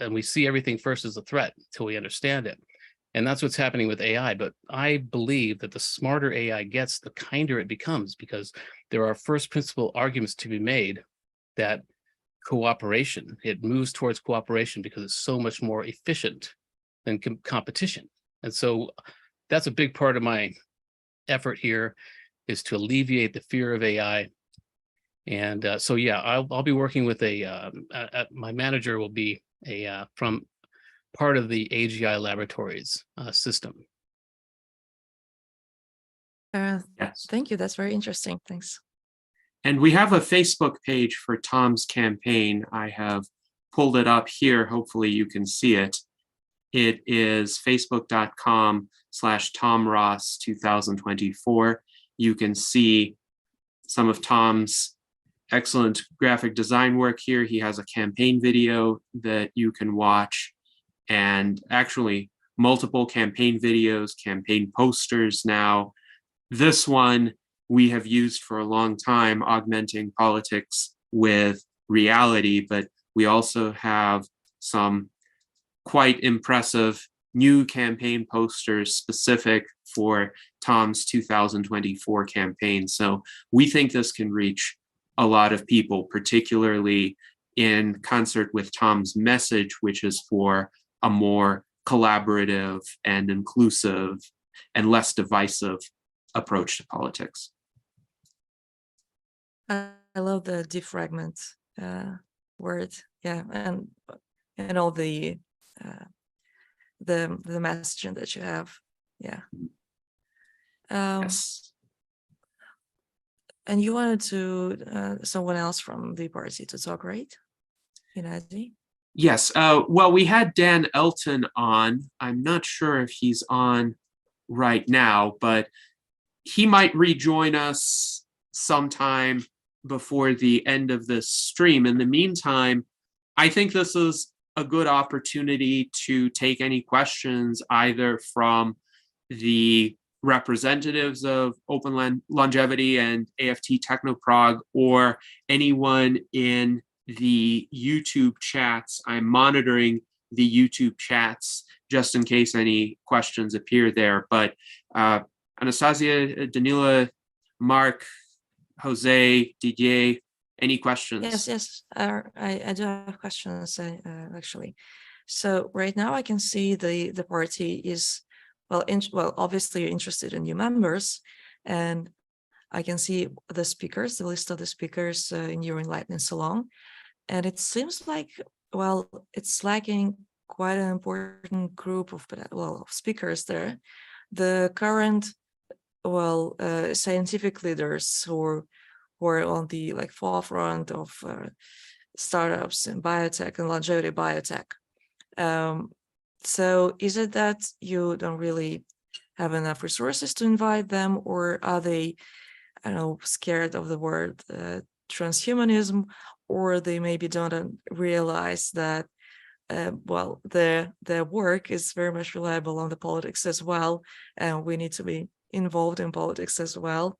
D: and we see everything first as a threat until we understand it. And that's what's happening with AI. But I believe that the smarter AI gets, the kinder it becomes, because there are first principle arguments to be made that cooperation, it moves towards cooperation because it's so much more efficient than competition. And so that's a big part of my effort here, is to alleviate the fear of AI. And so, yeah, I'll be working with my manager will be from part of the AGI Laboratories system.
B: Yes.
A: Thank you. That's very interesting. Thanks.
B: And we have a Facebook page for Tom's campaign. I have pulled it up here. Hopefully you can see it. It is facebook.com/TomRoss2024. You can see some of Tom's excellent graphic design work here. He has a campaign video that you can watch, and actually multiple campaign videos, campaign posters now. This one we have used for a long time, augmenting politics with reality, but we also have some quite impressive new campaign posters specific for Tom's 2024 campaign. So we think this can reach a lot of people, particularly in concert with Tom's message, which is for a more collaborative and inclusive and less divisive approach to politics.
A: I love the defragment word, yeah, and all the messaging that you have, yeah.
B: Yes.
A: And you wanted to someone else from the party to talk, right? Gennady?
B: Yes. Well, we had Dan Elton on. I'm not sure if he's on right now, but he might rejoin us sometime before the end of this stream. In the meantime, I think this is a good opportunity to take any questions either from the representatives of Open Longevity and AFT Technoprog or anyone in the YouTube chats. I'm monitoring the YouTube chats just in case any questions appear there. But Anastasia, Danila, Mark, Jose, Didier, any questions?
A: Yes. I do have questions actually. So right now I can see the party is obviously interested in new members, and I can see the speakers, the list of the speakers in your Enlightenment Salon, and it seems like it's lacking quite an important group of speakers there. The current scientific leaders who are on the forefront of startups in biotech and longevity biotech. So is it that you don't really have enough resources to invite them, or are they, I don't know, scared of the word transhumanism, or they maybe don't realize that their work is very much reliable on the politics as well, and we need to be involved in politics as well.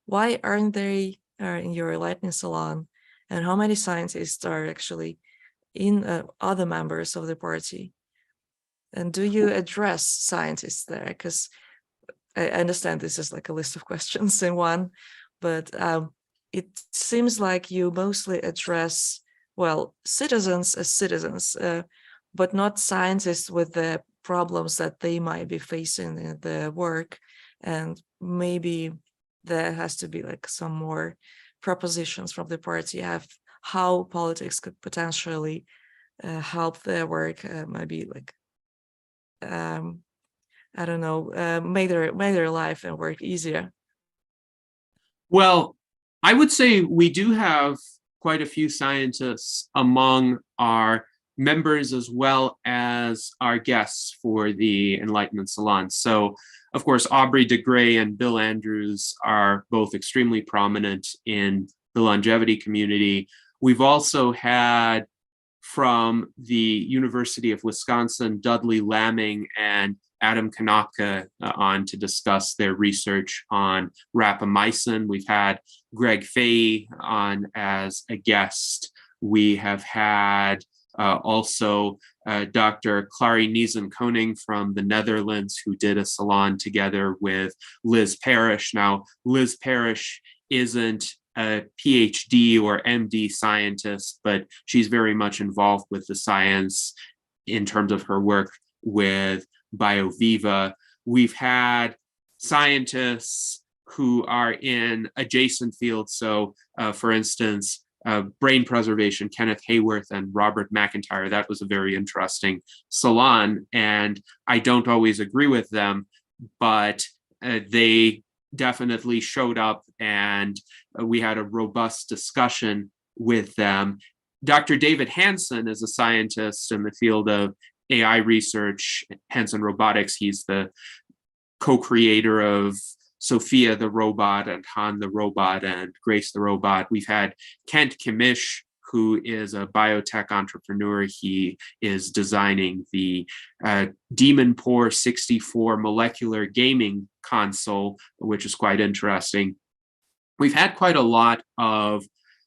A: Why aren't they in your Enlightenment Salon, and how many scientists are actually in other members of the party? And do you address scientists there? Because I understand this is like a list of questions in one, but it seems like you mostly address citizens as citizens, but not scientists with the problems that they might be facing in their work. And maybe there has to be some more propositions from the party of how politics could potentially help their work, maybe I don't know, make their life and work easier.
B: Well, I would say we do have quite a few scientists among our members as well as our guests for the Enlightenment Salon. So, of course, Aubrey de Grey and Bill Andrews are both extremely prominent in the longevity community. We've also had from the University of Wisconsin, Dudley Lamming and Adam Konopka on to discuss their research on rapamycin. We've had Greg Fahey on as a guest. We have had also Dr. Clary Niesen-Koning from the Netherlands, who did a salon together with Liz Parrish. Now, Liz Parrish isn't a PhD or MD scientist, but she's very much involved with the science in terms of her work with BioViva. We've had scientists who are in adjacent fields. So, for instance, brain preservation, Kenneth Hayworth and Robert McIntyre. That was a very interesting salon, and I don't always agree with them, but they definitely showed up, and we had a robust discussion with them. Dr. David Hansen is a scientist in the field of AI research, Hansen Robotics. He's the co-creator of Sophia the robot and Han the robot and Grace the robot. We've had Kent Kimish, who is a biotech entrepreneur. He is designing the Demonpore 64 molecular gaming console, which is quite interesting. We've had quite a lot of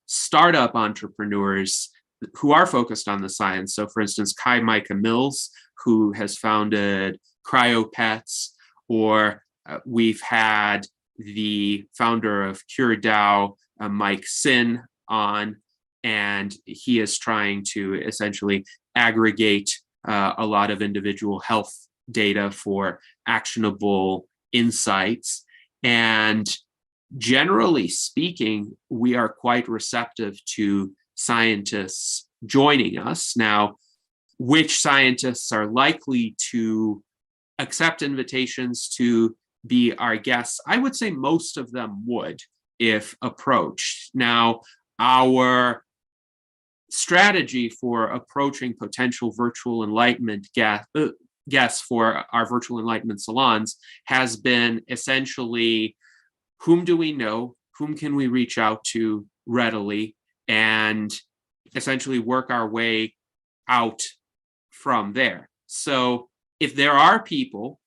B: startup entrepreneurs who are focused on the science. So for instance, Kai Micah Mills, who has founded CryoPets, or we've had the founder of CureDAO, Mike Sin, on, and he is trying to essentially aggregate a lot of individual health data for actionable insights. And generally speaking, we are quite receptive to scientists joining us. Now, which scientists are likely to accept invitations to be our guests? I would say most of them would, if approached. Now, our strategy for approaching potential virtual enlightenment guests for our virtual enlightenment salons has been essentially, whom do we know? Whom can we reach out to readily? And essentially work our way out from there. So if there are people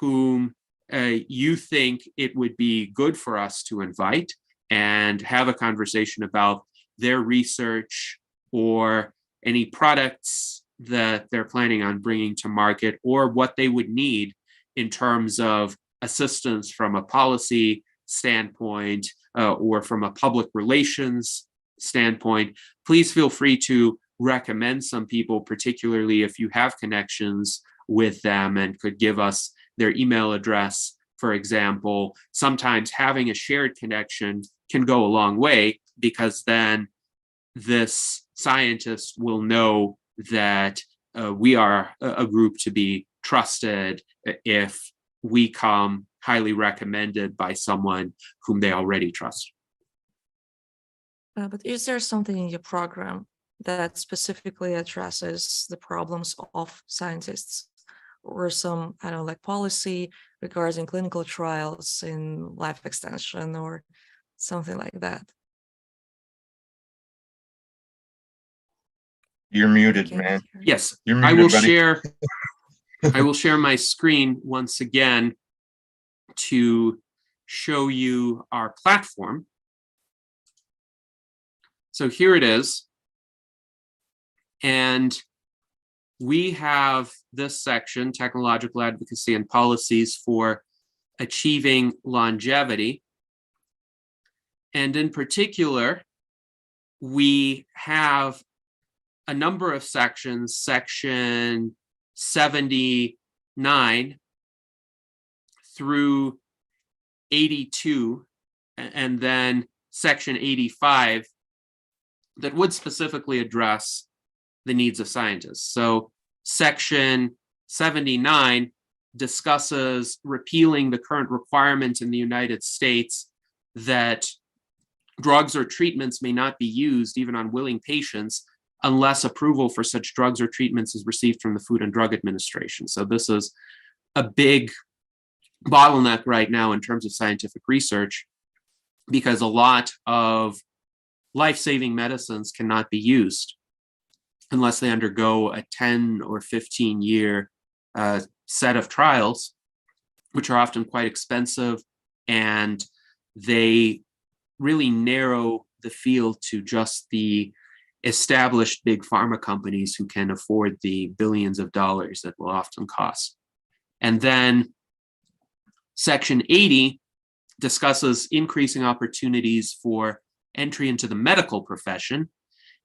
B: whom you think it would be good for us to invite and have a conversation about their research or any products that they're planning on bringing to market, or what they would need in terms of assistance from a policy standpoint or from a public relations standpoint, please feel free to recommend some people, particularly if you have connections with them and could give us their email address, for example. Sometimes having a shared connection can go a long way, because then this scientist will know that we are a group to be trusted if we come highly recommended by someone whom they already trust.
A: But is there something in your program that specifically addresses the problems of scientists, or some, I don't know, like policy regarding clinical trials in life extension or something like that?
C: You're muted,
A: Can't
C: man.
A: hear.
B: Yes,
C: You're
B: I
C: muted,
B: will
C: buddy.
B: share. I will share my screen once again to show you our platform. So here it is. And we have this section, technological advocacy and policies for achieving longevity. And in particular, we have a number of sections, section 79 through 82, and then section 85, that would specifically address the needs of scientists. So section 79 discusses repealing the current requirement in the United States that drugs or treatments may not be used even on willing patients unless approval for such drugs or treatments is received from the Food and Drug Administration. So this is a big bottleneck right now in terms of scientific research, because a lot of life-saving medicines cannot be used unless they undergo a 10 or 15 year set of trials, which are often quite expensive, and they really narrow the field to just the established big pharma companies who can afford the billions of dollars that will often cost. And then section 80 discusses increasing opportunities for entry into the medical profession,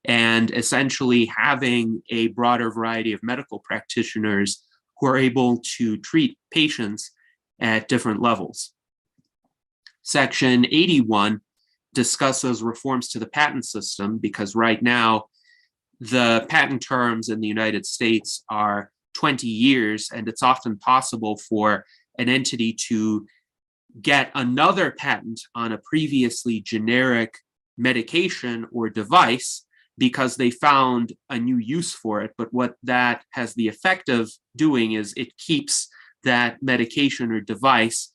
B: and essentially having a broader variety of medical practitioners who are able to treat patients at different levels. Section 81 discusses reforms to the patent system, because right now the patent terms in the United States are 20 years, and it's often possible for an entity to get another patent on a previously generic medication or device because they found a new use for it. But what that has the effect of doing is it keeps that medication or device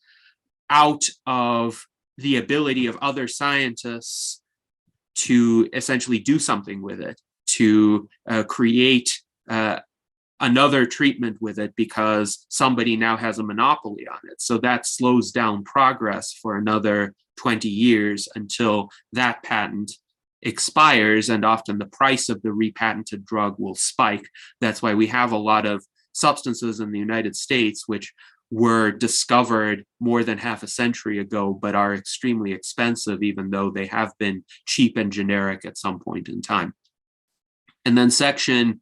B: out of the ability of other scientists to essentially do something with it, to create another treatment with it because somebody now has a monopoly on it. So that slows down progress for another 20 years until that patent expires, and often the price of the repatented drug will spike. That's why we have a lot of substances in the United States which were discovered more than half a century ago, but are extremely expensive, even though they have been cheap and generic at some point in time. And then Section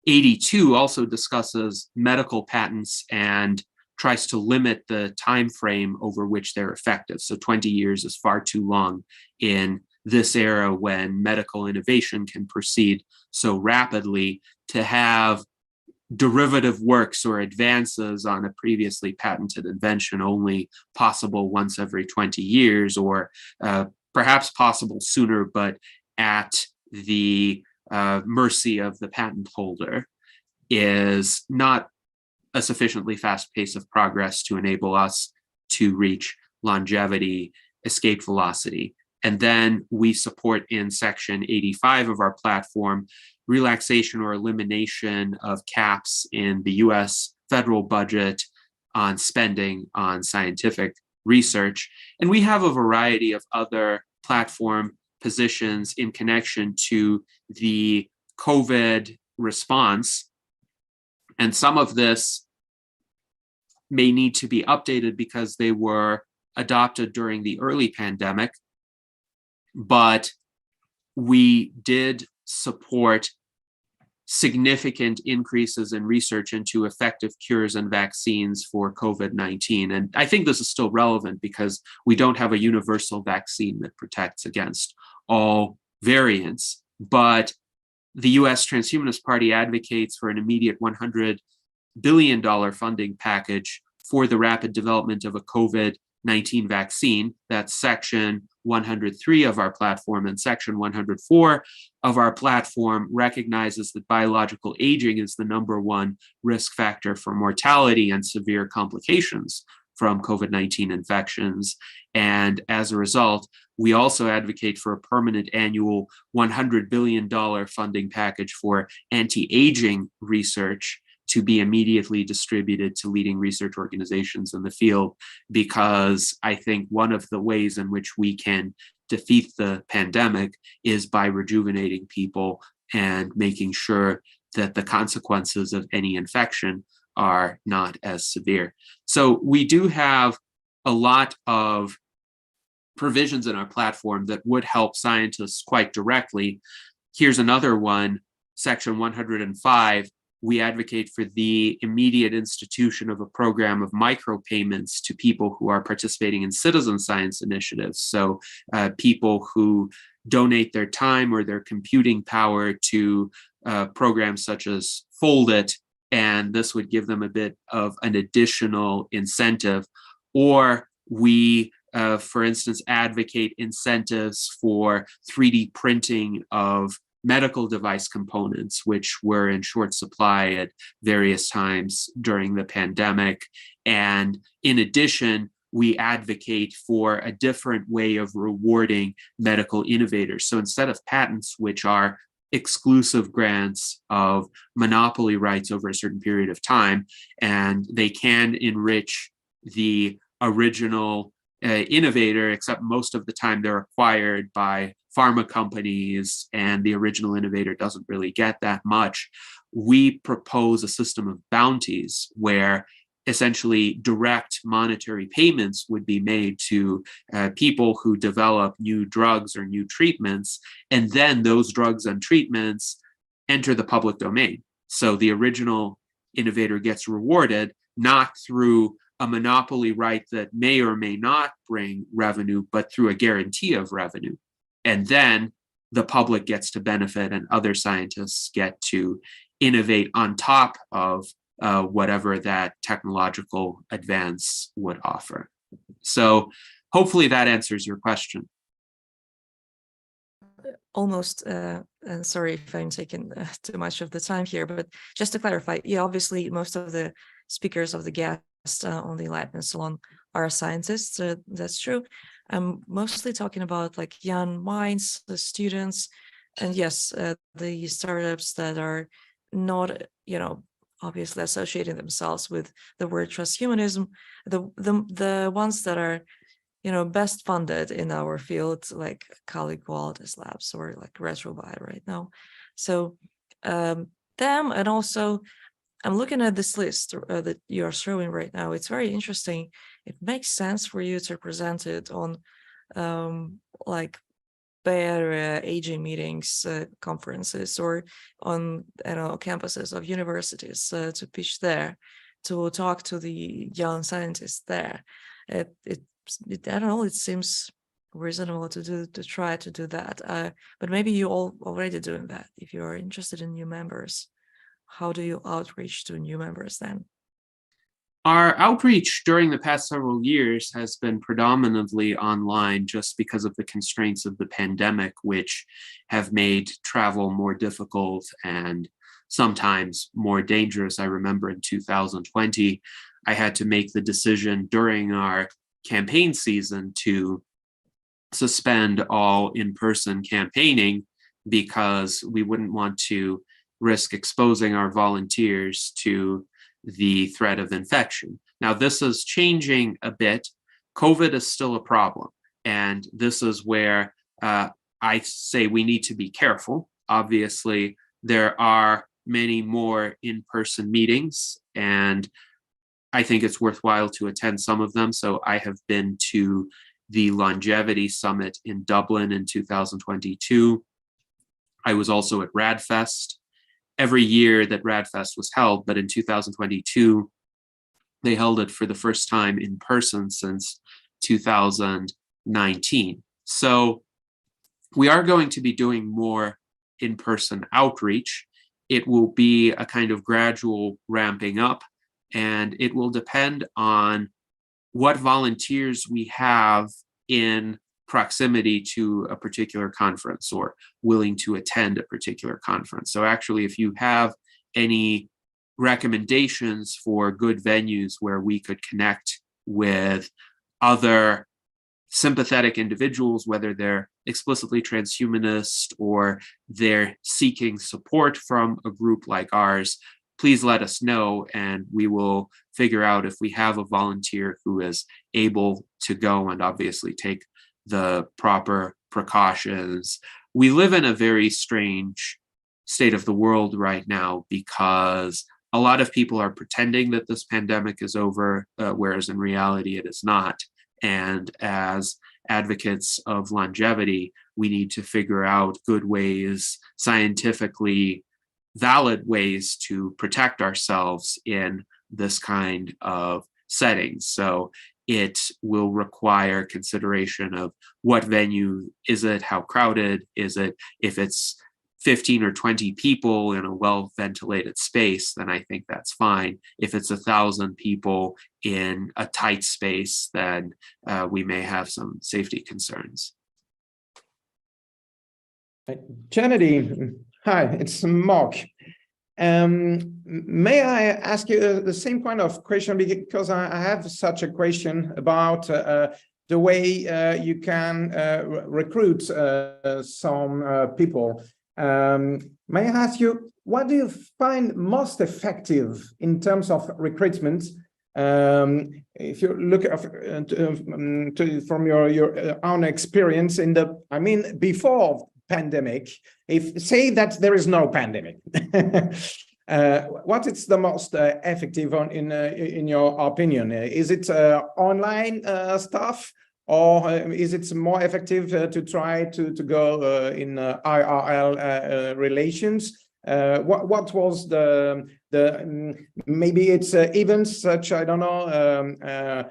B: 82 also discusses medical patents and tries to limit the time frame over which they're effective. So 20 years is far too long in this era when medical innovation can proceed so rapidly. To have derivative works or advances on a previously patented invention only possible once every 20 years, or perhaps possible sooner, but at the mercy of the patent holder, is not a sufficiently fast pace of progress to enable us to reach longevity, escape velocity. And then we support in Section 85 of our platform relaxation or elimination of caps in the US federal budget on spending on scientific research. And we have a variety of other platform positions in connection to the COVID response. And some of this may need to be updated because they were adopted during the early pandemic. But we did support significant increases in research into effective cures and vaccines for COVID-19. And I think this is still relevant because we don't have a universal vaccine that protects against all variants. But the US Transhumanist Party advocates for an immediate $100 billion funding package for the rapid development of a COVID-19 vaccine. That's Section 103 of our platform, and Section 104 of our platform recognizes that biological aging is the #1 risk factor for mortality and severe complications from COVID-19 infections. And as a result, we also advocate for a permanent annual $100 billion funding package for anti-aging research to be immediately distributed to leading research organizations in the field, because I think one of the ways in which we can defeat the pandemic is by rejuvenating people and making sure that the consequences of any infection are not as severe. So we do have a lot of provisions in our platform that would help scientists quite directly. Here's another one, Section 105. We advocate for the immediate institution of a program of micropayments to people who are participating in citizen science initiatives. So people who donate their time or their computing power to programs such as Foldit, and this would give them a bit of an additional incentive. Or we, for instance, advocate incentives for 3D printing of medical device components, which were in short supply at various times during the pandemic. And in addition, we advocate for a different way of rewarding medical innovators. So instead of patents, which are exclusive grants of monopoly rights over a certain period of time, and they can enrich the original innovator, except most of the time they're acquired by pharma companies and the original innovator doesn't really get that much. We propose a system of bounties where essentially direct monetary payments would be made to people who develop new drugs or new treatments, and then those drugs and treatments enter the public domain. So the original innovator gets rewarded not through a monopoly right that may or may not bring revenue, but through a guarantee of revenue. And then the public gets to benefit and other scientists get to innovate on top of whatever that technological advance would offer. So hopefully that answers your question.
A: Almost, and sorry if I'm taking too much of the time here, but just to clarify, yeah, obviously most of the speakers of the guests on the Enlightenment Salon are scientists. That's true. I'm mostly talking about like young minds, the students, and yes, the startups that are not, obviously associating themselves with the word transhumanism. The ones that are, best funded in our field, like Kali Qualitas Labs or like Retrobio right now. So them, and also I'm looking at this list that you're showing right now. It's very interesting. It makes sense for you to present it on like Bay Area aging meetings, conferences, or on campuses of universities to pitch there, to talk to the young scientists there. It I don't know. It seems reasonable to try to do that. But maybe you all already doing that. If you are interested in new members, how do you outreach to new members then?
B: Our outreach during the past several years has been predominantly online just because of the constraints of the pandemic, which have made travel more difficult and sometimes more dangerous. I remember in 2020, I had to make the decision during our campaign season to suspend all in-person campaigning because we wouldn't want to risk exposing our volunteers to the threat of infection. Now, this is changing a bit. COVID is still a problem. And this is where I say we need to be careful. Obviously, there are many more in-person meetings, and I think it's worthwhile to attend some of them. So I have been to the Longevity Summit in Dublin in 2022. I was also at RADFest. Every year that RADFest was held, but in 2022, they held it for the first time in person since 2019. So we are going to be doing more in-person outreach. It will be a kind of gradual ramping up, and it will depend on what volunteers we have in proximity to a particular conference or willing to attend a particular conference. So actually, if you have any recommendations for good venues where we could connect with other sympathetic individuals, whether they're explicitly transhumanist or they're seeking support from a group like ours, please let us know, and we will figure out if we have a volunteer who is able to go and obviously take the proper precautions. We live in a very strange state of the world right now because a lot of people are pretending that this pandemic is over, whereas in reality it is not. And as advocates of longevity, we need to figure out good ways, scientifically valid ways to protect ourselves in this kind of setting. So it will require consideration of what venue is it, how crowded is it. If it's 15 or 20 people in a well-ventilated space, then I think that's fine. If it's 1,000 people in a tight space, then we may have some safety concerns.
E: Gennady, hi, it's Mark. May I ask you the same kind of question, because I have such a question about the way you can recruit some people. May I ask you, what do you find most effective in terms of recruitment? If you look from your own experience before pandemic, if say that there is no pandemic, what is the most effective in your opinion? Is it online stuff, or is it more effective to try to go in IRL relations? What was the maybe it's events such, I don't know,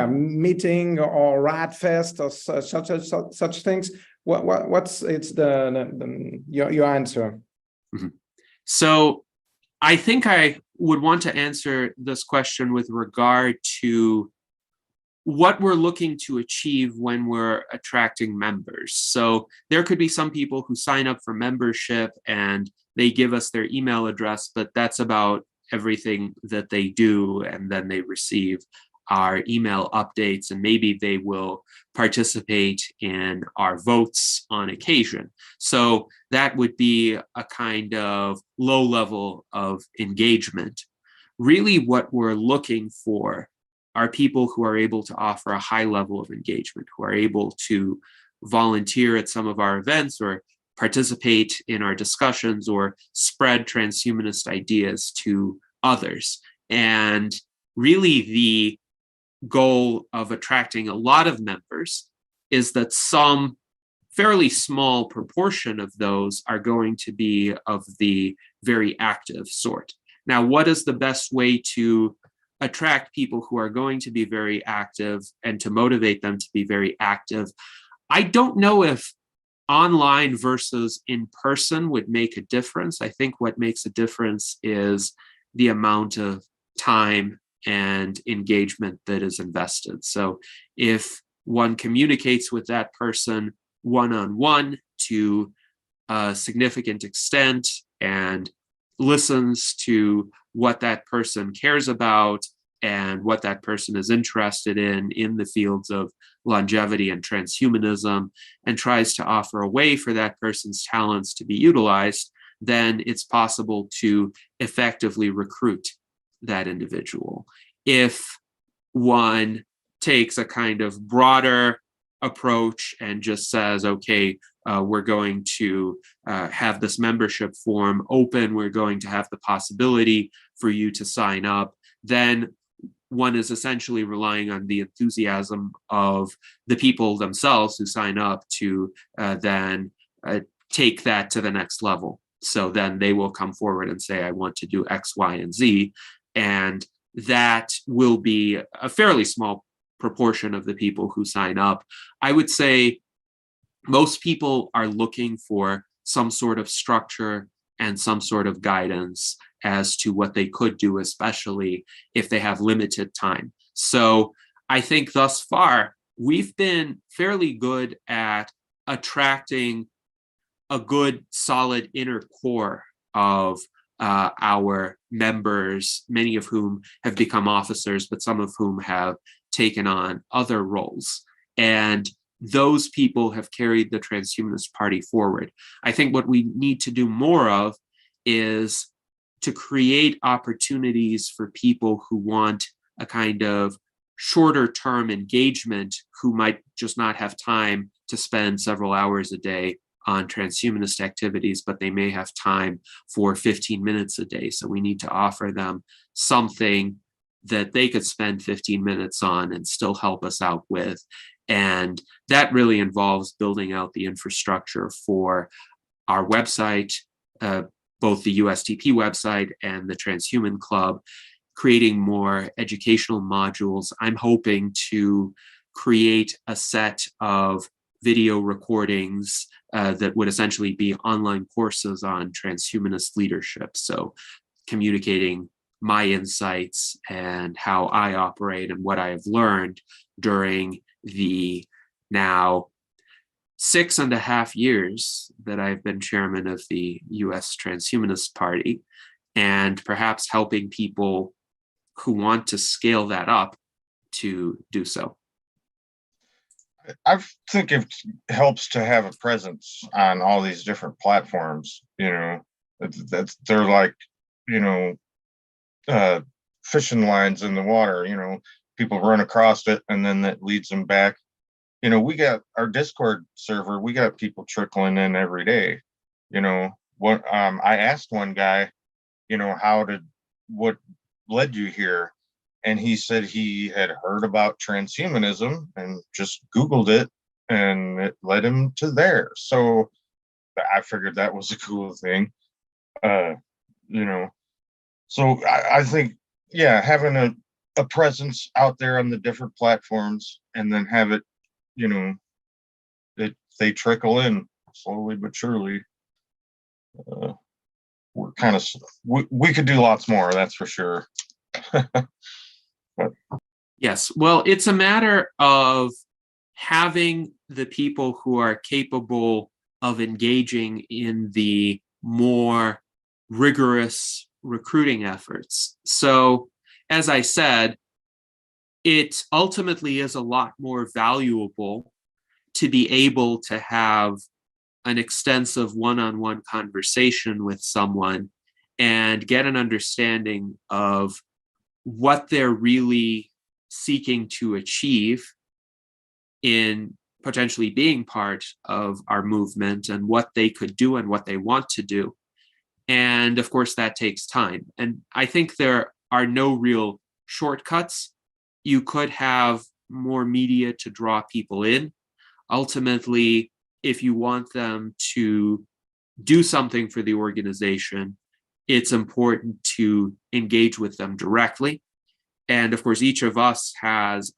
E: meeting or RADFest or such things. What's your answer?
B: Mm-hmm. So I think I would want to answer this question with regard to what we're looking to achieve when we're attracting members. So there could be some people who sign up for membership and they give us their email address, but that's about everything that they do, and then they receive our email updates, and maybe they will participate in our votes on occasion. So that would be a kind of low level of engagement. Really, what we're looking for are people who are able to offer a high level of engagement, who are able to volunteer at some of our events or participate in our discussions or spread transhumanist ideas to others. And really, the goal of attracting a lot of members is that some fairly small proportion of those are going to be of the very active sort. Now, what is the best way to attract people who are going to be very active and to motivate them to be very active? I don't know if online versus in person would make a difference. I think what makes a difference is the amount of time and engagement that is invested. So if one communicates with that person one-on-one to a significant extent and listens to what that person cares about and what that person is interested in the fields of longevity and transhumanism, and tries to offer a way for that person's talents to be utilized, then it's possible to effectively recruit that individual. If one takes a kind of broader approach and just says, okay, we're going to have this membership form open, we're going to have the possibility for you to sign up, then one is essentially relying on the enthusiasm of the people themselves who sign up to then take that to the next level. So then they will come forward and say, I want to do X, Y, and Z. And that will be a fairly small proportion of the people who sign up. I would say most people are looking for some sort of structure and some sort of guidance as to what they could do, especially if they have limited time. So I think thus far, we've been fairly good at attracting a good, solid inner core of our members, many of whom have become officers, but some of whom have taken on other roles. And those people have carried the Transhumanist Party forward. I think what we need to do more of is to create opportunities for people who want a kind of shorter term engagement, who might just not have time to spend several hours a day on transhumanist activities, but they may have time for 15 minutes a day. So we need to offer them something that they could spend 15 minutes on and still help us out with. And that really involves building out the infrastructure for our website, both the USTP website and the Transhuman Club, creating more educational modules. I'm hoping to create a set of video recordings that would essentially be online courses on transhumanist leadership. So communicating my insights and how I operate and what I have learned during the now 6.5 years that I've been chairman of the US Transhumanist Party, and perhaps helping people who want to scale that up to do so.
C: I think it helps to have a presence on all these different platforms. You know, they're like, you know, fishing lines in the water. You know, people run across it, and then that leads them back. You know, we got our Discord server. We got people trickling in every day. You know, what I asked one guy, you know, what led you here? And he said he had heard about transhumanism and just Googled it, and it led him to there. So I figured that was a cool thing. You know, so I think, yeah, having a presence out there on the different platforms, and then have it, you know, that they trickle in slowly but surely. We're kind of, we could do lots more, that's for sure.
B: Yes, well, it's a matter of having the people who are capable of engaging in the more rigorous recruiting efforts. So, as I said, it ultimately is a lot more valuable to be able to have an extensive one-on-one conversation with someone and get an understanding of what they're really seeking to achieve in potentially being part of our movement and what they could do and what they want to do. And of course, that takes time. And I think there are no real shortcuts. You could have more media to draw people in. Ultimately, if you want them to do something for the organization, it's important to engage with them directly. And of course, each of us has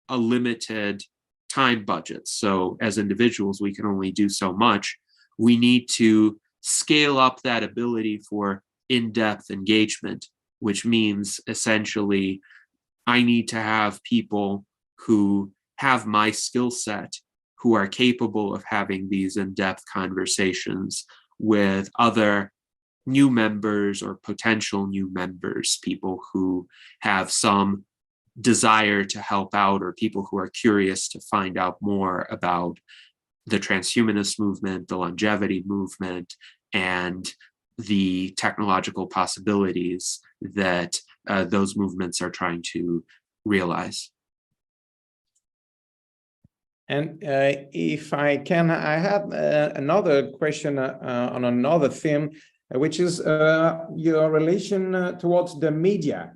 B: a limited time budget. So as individuals, we can only do so much. We need to scale up that ability for in-depth engagement, which means essentially I need to have people who have my skill set, who are capable of having these in-depth conversations with other new members or potential new members, people who have some desire to help out or people who are curious to find out more about the transhumanist movement, the longevity movement, and the technological possibilities that those movements are trying to realize.
E: And if I can, I have another question on another theme, which is your relation towards the media.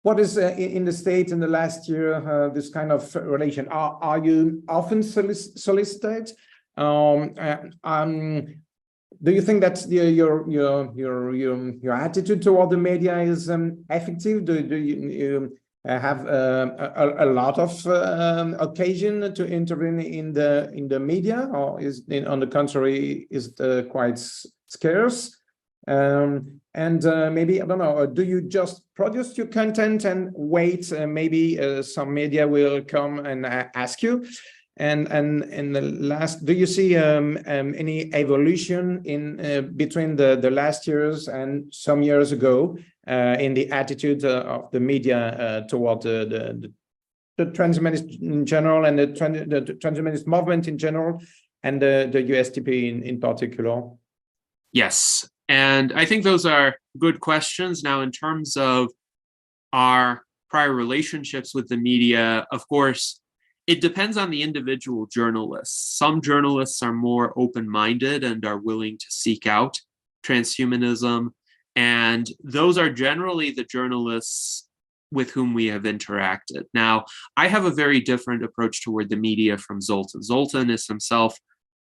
E: What is in the States in the last year, this kind of relation? Are you often solicited? Do you think that your attitude toward the media is effective? Do you have a lot of occasion to intervene in the media, or on the contrary, is it quite scarce? And maybe, I don't know, do you just produce your content and wait, maybe some media will come and ask you? And the last, do you see any evolution in between the last years and some years ago in the attitude of the media toward the transhumanist in general, and the transhumanist movement in general, and the USTP in particular?
B: Yes, and I think those are good questions. Now, in terms of our prior relationships with the media, of course, it depends on the individual journalists. Some journalists are more open-minded and are willing to seek out transhumanism, and those are generally the journalists with whom we have interacted. Now, I have a very different approach toward the media from Zoltan. Zoltan is himself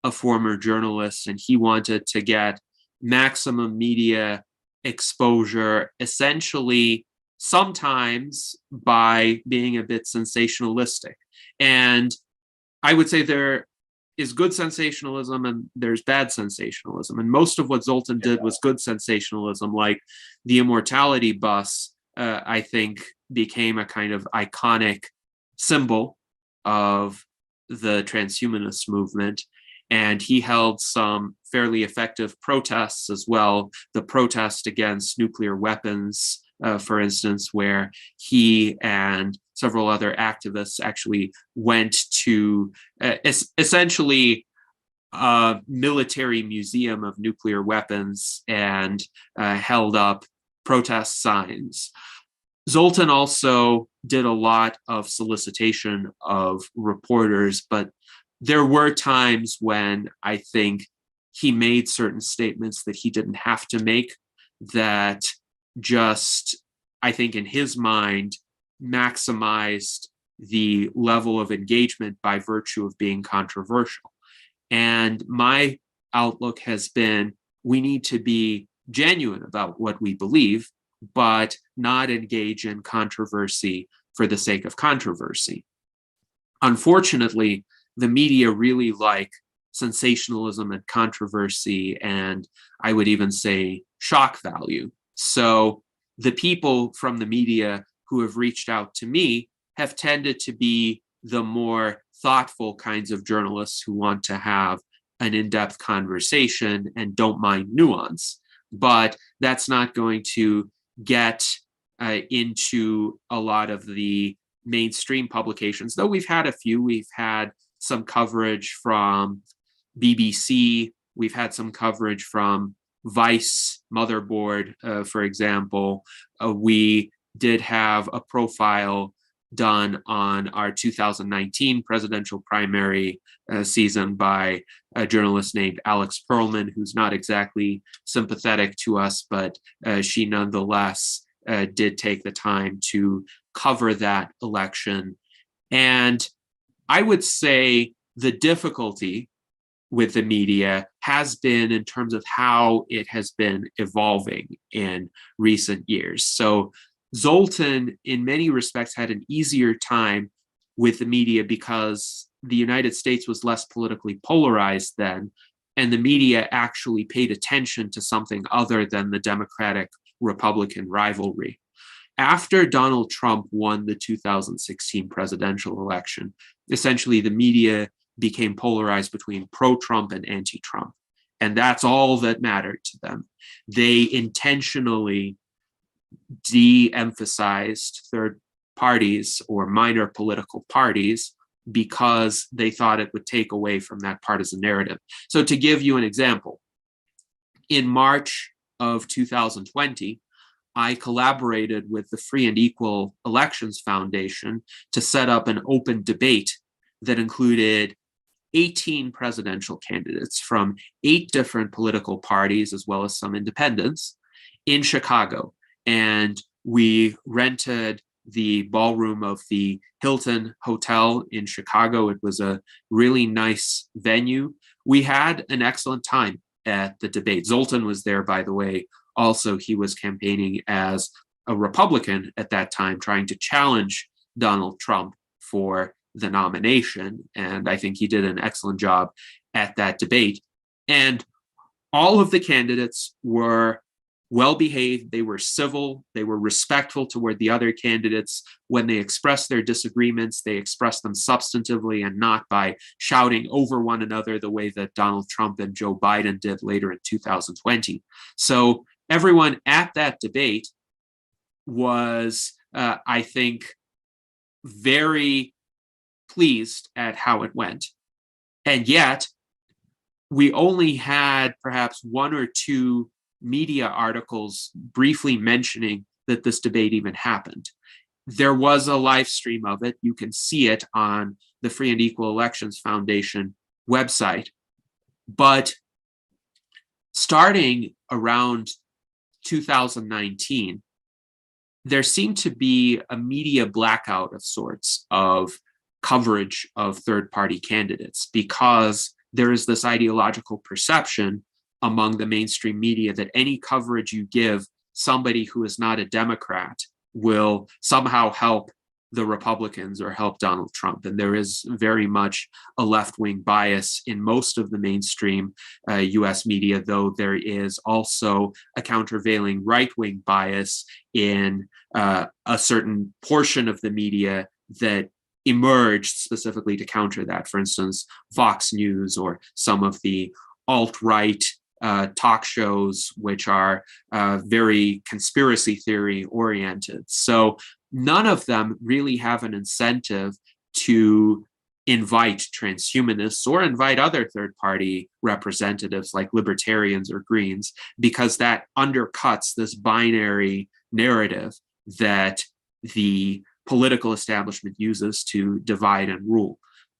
B: a former journalist, and he wanted to get maximum media exposure, essentially sometimes by being a bit sensationalistic. And I would say there is good sensationalism and there's bad sensationalism. And most of what Zoltan did was good sensationalism, like the immortality bus, I think became a kind of iconic symbol of the transhumanist movement. And he held some fairly effective protests as well. The protest against nuclear weapons, for instance, where he and several other activists actually went to essentially a military museum of nuclear weapons and held up protest signs. Zoltan also did a lot of solicitation of reporters, but there were times when I think he made certain statements that he didn't have to make, that just, I think in his mind, maximized the level of engagement by virtue of being controversial. And my outlook has been, we need to be genuine about what we believe, but not engage in controversy for the sake of controversy. Unfortunately, the media really like sensationalism and controversy, and I would even say shock value. So the people from the media who have reached out to me have tended to be the more thoughtful kinds of journalists who want to have an in-depth conversation and don't mind nuance. But that's not going to get into a lot of the mainstream publications, though we've had a few. We've had some coverage from BBC. We've had some coverage from Vice, Motherboard, for example. We did have a profile done on our 2019 presidential primary season by a journalist named Alex Perlman, who's not exactly sympathetic to us, but she nonetheless did take the time to cover that election. And I would say the difficulty with the media has been in terms of how it has been evolving in recent years. So Zoltan, in many respects, had an easier time with the media because the United States was less politically polarized then, and the media actually paid attention to something other than the Democratic-Republican rivalry. After Donald Trump won the 2016 presidential election, essentially the media became polarized between pro-Trump and anti-Trump. And that's all that mattered to them. They intentionally de-emphasized third parties or minor political parties because they thought it would take away from that partisan narrative. So to give you an example, in March of 2020, I collaborated with the Free and Equal Elections Foundation to set up an open debate that included 18 presidential candidates from 8 different political parties, as well as some independents, in Chicago. And we rented the ballroom of the Hilton Hotel in Chicago. It was a really nice venue. We had an excellent time at the debate. Zoltan was there, by the way. Also, he was campaigning as a Republican at that time, trying to challenge Donald Trump for the nomination. And I think he did an excellent job at that debate. And all of the candidates were well behaved, they were civil, they were respectful toward the other candidates. When they expressed their disagreements, they expressed them substantively and not by shouting over one another the way that Donald Trump and Joe Biden did later in 2020. So everyone at that debate was, I think, very pleased at how it went. And yet, we only had perhaps 1 or 2 media articles briefly mentioning that this debate even happened. There was a live stream of it. You can see it on the Free and Equal Elections Foundation website. But starting around 2019, there seemed to be a media blackout of sorts of coverage of third-party candidates because there is this ideological perception among the mainstream media that any coverage you give somebody who is not a Democrat will somehow help the Republicans or help Donald Trump. And there is very much a left-wing bias in most of the mainstream US media, though there is also a countervailing right-wing bias in a certain portion of the media that emerged specifically to counter that. For instance, Fox News or some of the alt-right talk shows, which are very conspiracy theory oriented. So none of them really have an incentive to invite transhumanists or invite other third-party representatives like libertarians or Greens, because that undercuts this binary narrative that the political establishment uses to divide and rule.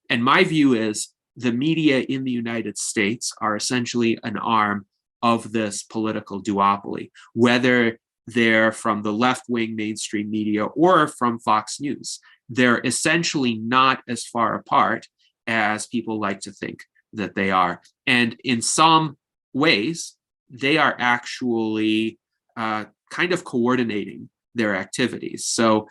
B: And my view is the media in the United States are essentially an arm of this political duopoly, whether they're from the left-wing mainstream media or from Fox News. They're essentially not as far apart as people like to think that they are. And in some ways, they are actually kind of coordinating their activities. So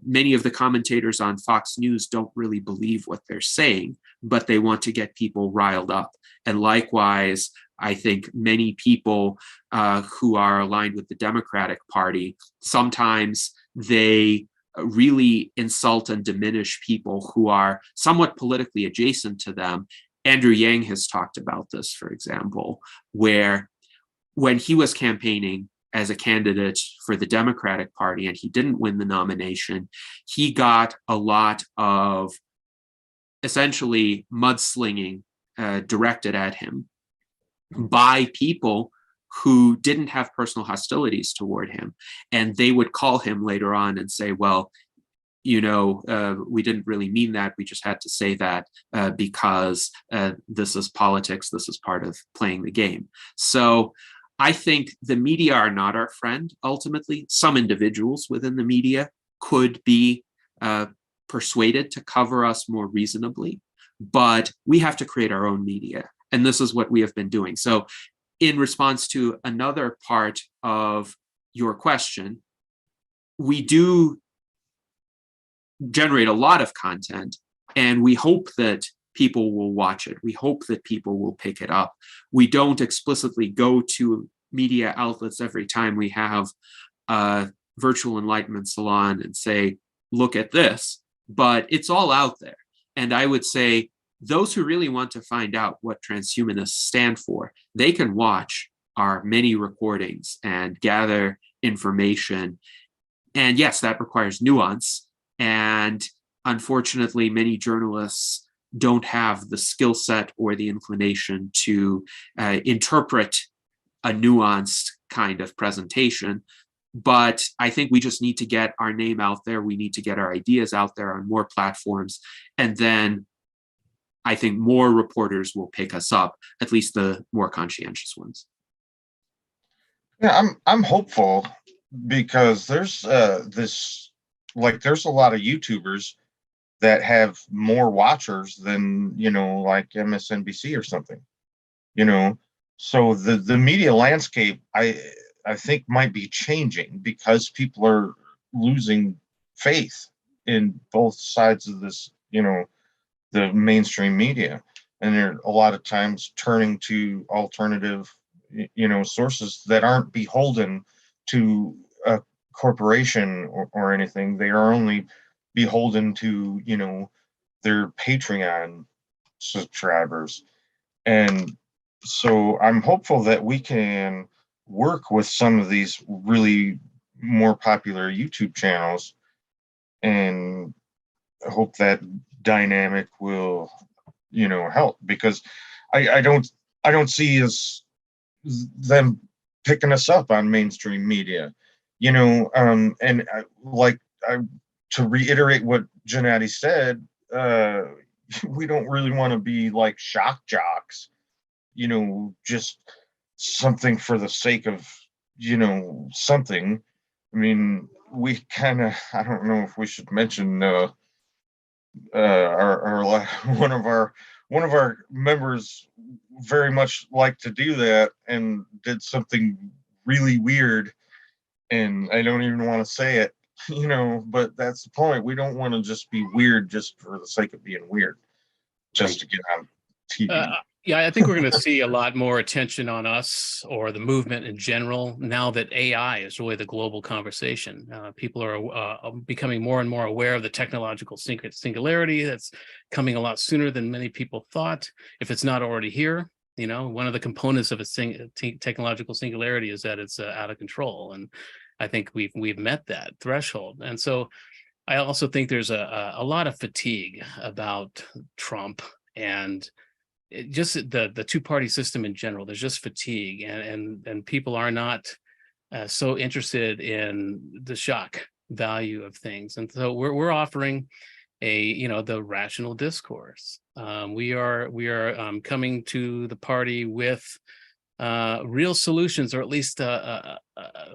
B: many of the commentators on Fox News don't really believe what they're saying, but they want to get people riled up. And likewise, I think many people who are aligned with the Democratic Party, sometimes they really insult and diminish people who are somewhat politically adjacent to them. Andrew Yang has talked about this, for example, where when he was campaigning, as a candidate for the Democratic Party and he didn't win the nomination, he got a lot of essentially mudslinging directed at him by people who didn't have personal hostilities toward him. And they would call him later on and say, well, you know, we didn't really mean that. We just had to say that because this is politics. This is part of playing the game. So I think the media are not our friend, ultimately. Some individuals within the media could be persuaded to cover us more reasonably, but we have to create our own media. And this is what we have been doing. So in response to another part of your question, we do generate a lot of content, and we hope that people will watch it. We hope that people will pick it up. We don't explicitly go to media outlets every time we have a virtual enlightenment salon and say, look at this, but it's all out there. And I would say those who really want to find out what transhumanists stand for, they can watch our many recordings and gather information. And yes, that requires nuance. And unfortunately, many journalists don't have the skill set or the inclination to interpret a nuanced kind of presentation. But I think we just need to get our name out there. We need to get our ideas out there on more platforms. And then I think more reporters will pick us up, at least the more conscientious ones.
C: Yeah, I'm hopeful because there's there's a lot of YouTubers that have more watchers than, you know, like MSNBC or something, you know. So the media landscape, I think, might be changing because people are losing faith in both sides of this, you know, the mainstream media, and they're a lot of times turning to alternative, you know, sources that aren't beholden to a corporation or anything. They are only beholden to, you know, their Patreon subscribers. And so I'm hopeful that we can work with some of these really more popular YouTube channels, and hope that dynamic will, you know, help, because I don't see as them picking us up on mainstream media, you know. And to reiterate what Gennady said, we don't really want to be like shock jocks, you know, just something for the sake of, you know, something. I mean, we kind of, I don't know if we should mention our one of our members very much liked to do that and did something really weird, and I don't even want to say it, you know, but that's the point. We don't want to just be weird just for the sake of being weird, just to get on TV.
D: Yeah, I think we're going to see a lot more attention on us or the movement in general now that AI is really the global conversation. People are becoming more and more aware of the technological singularity that's coming a lot sooner than many people thought, if it's not already here. You know, one of the components of a technological singularity is that it's out of control, and I think we've met that threshold. And so I also think there's a lot of fatigue about Trump and just the two-party system in general. There's just fatigue, and people are not so interested in the shock value of things. And so we're offering the rational discourse. We are coming to the party with real solutions, or at least a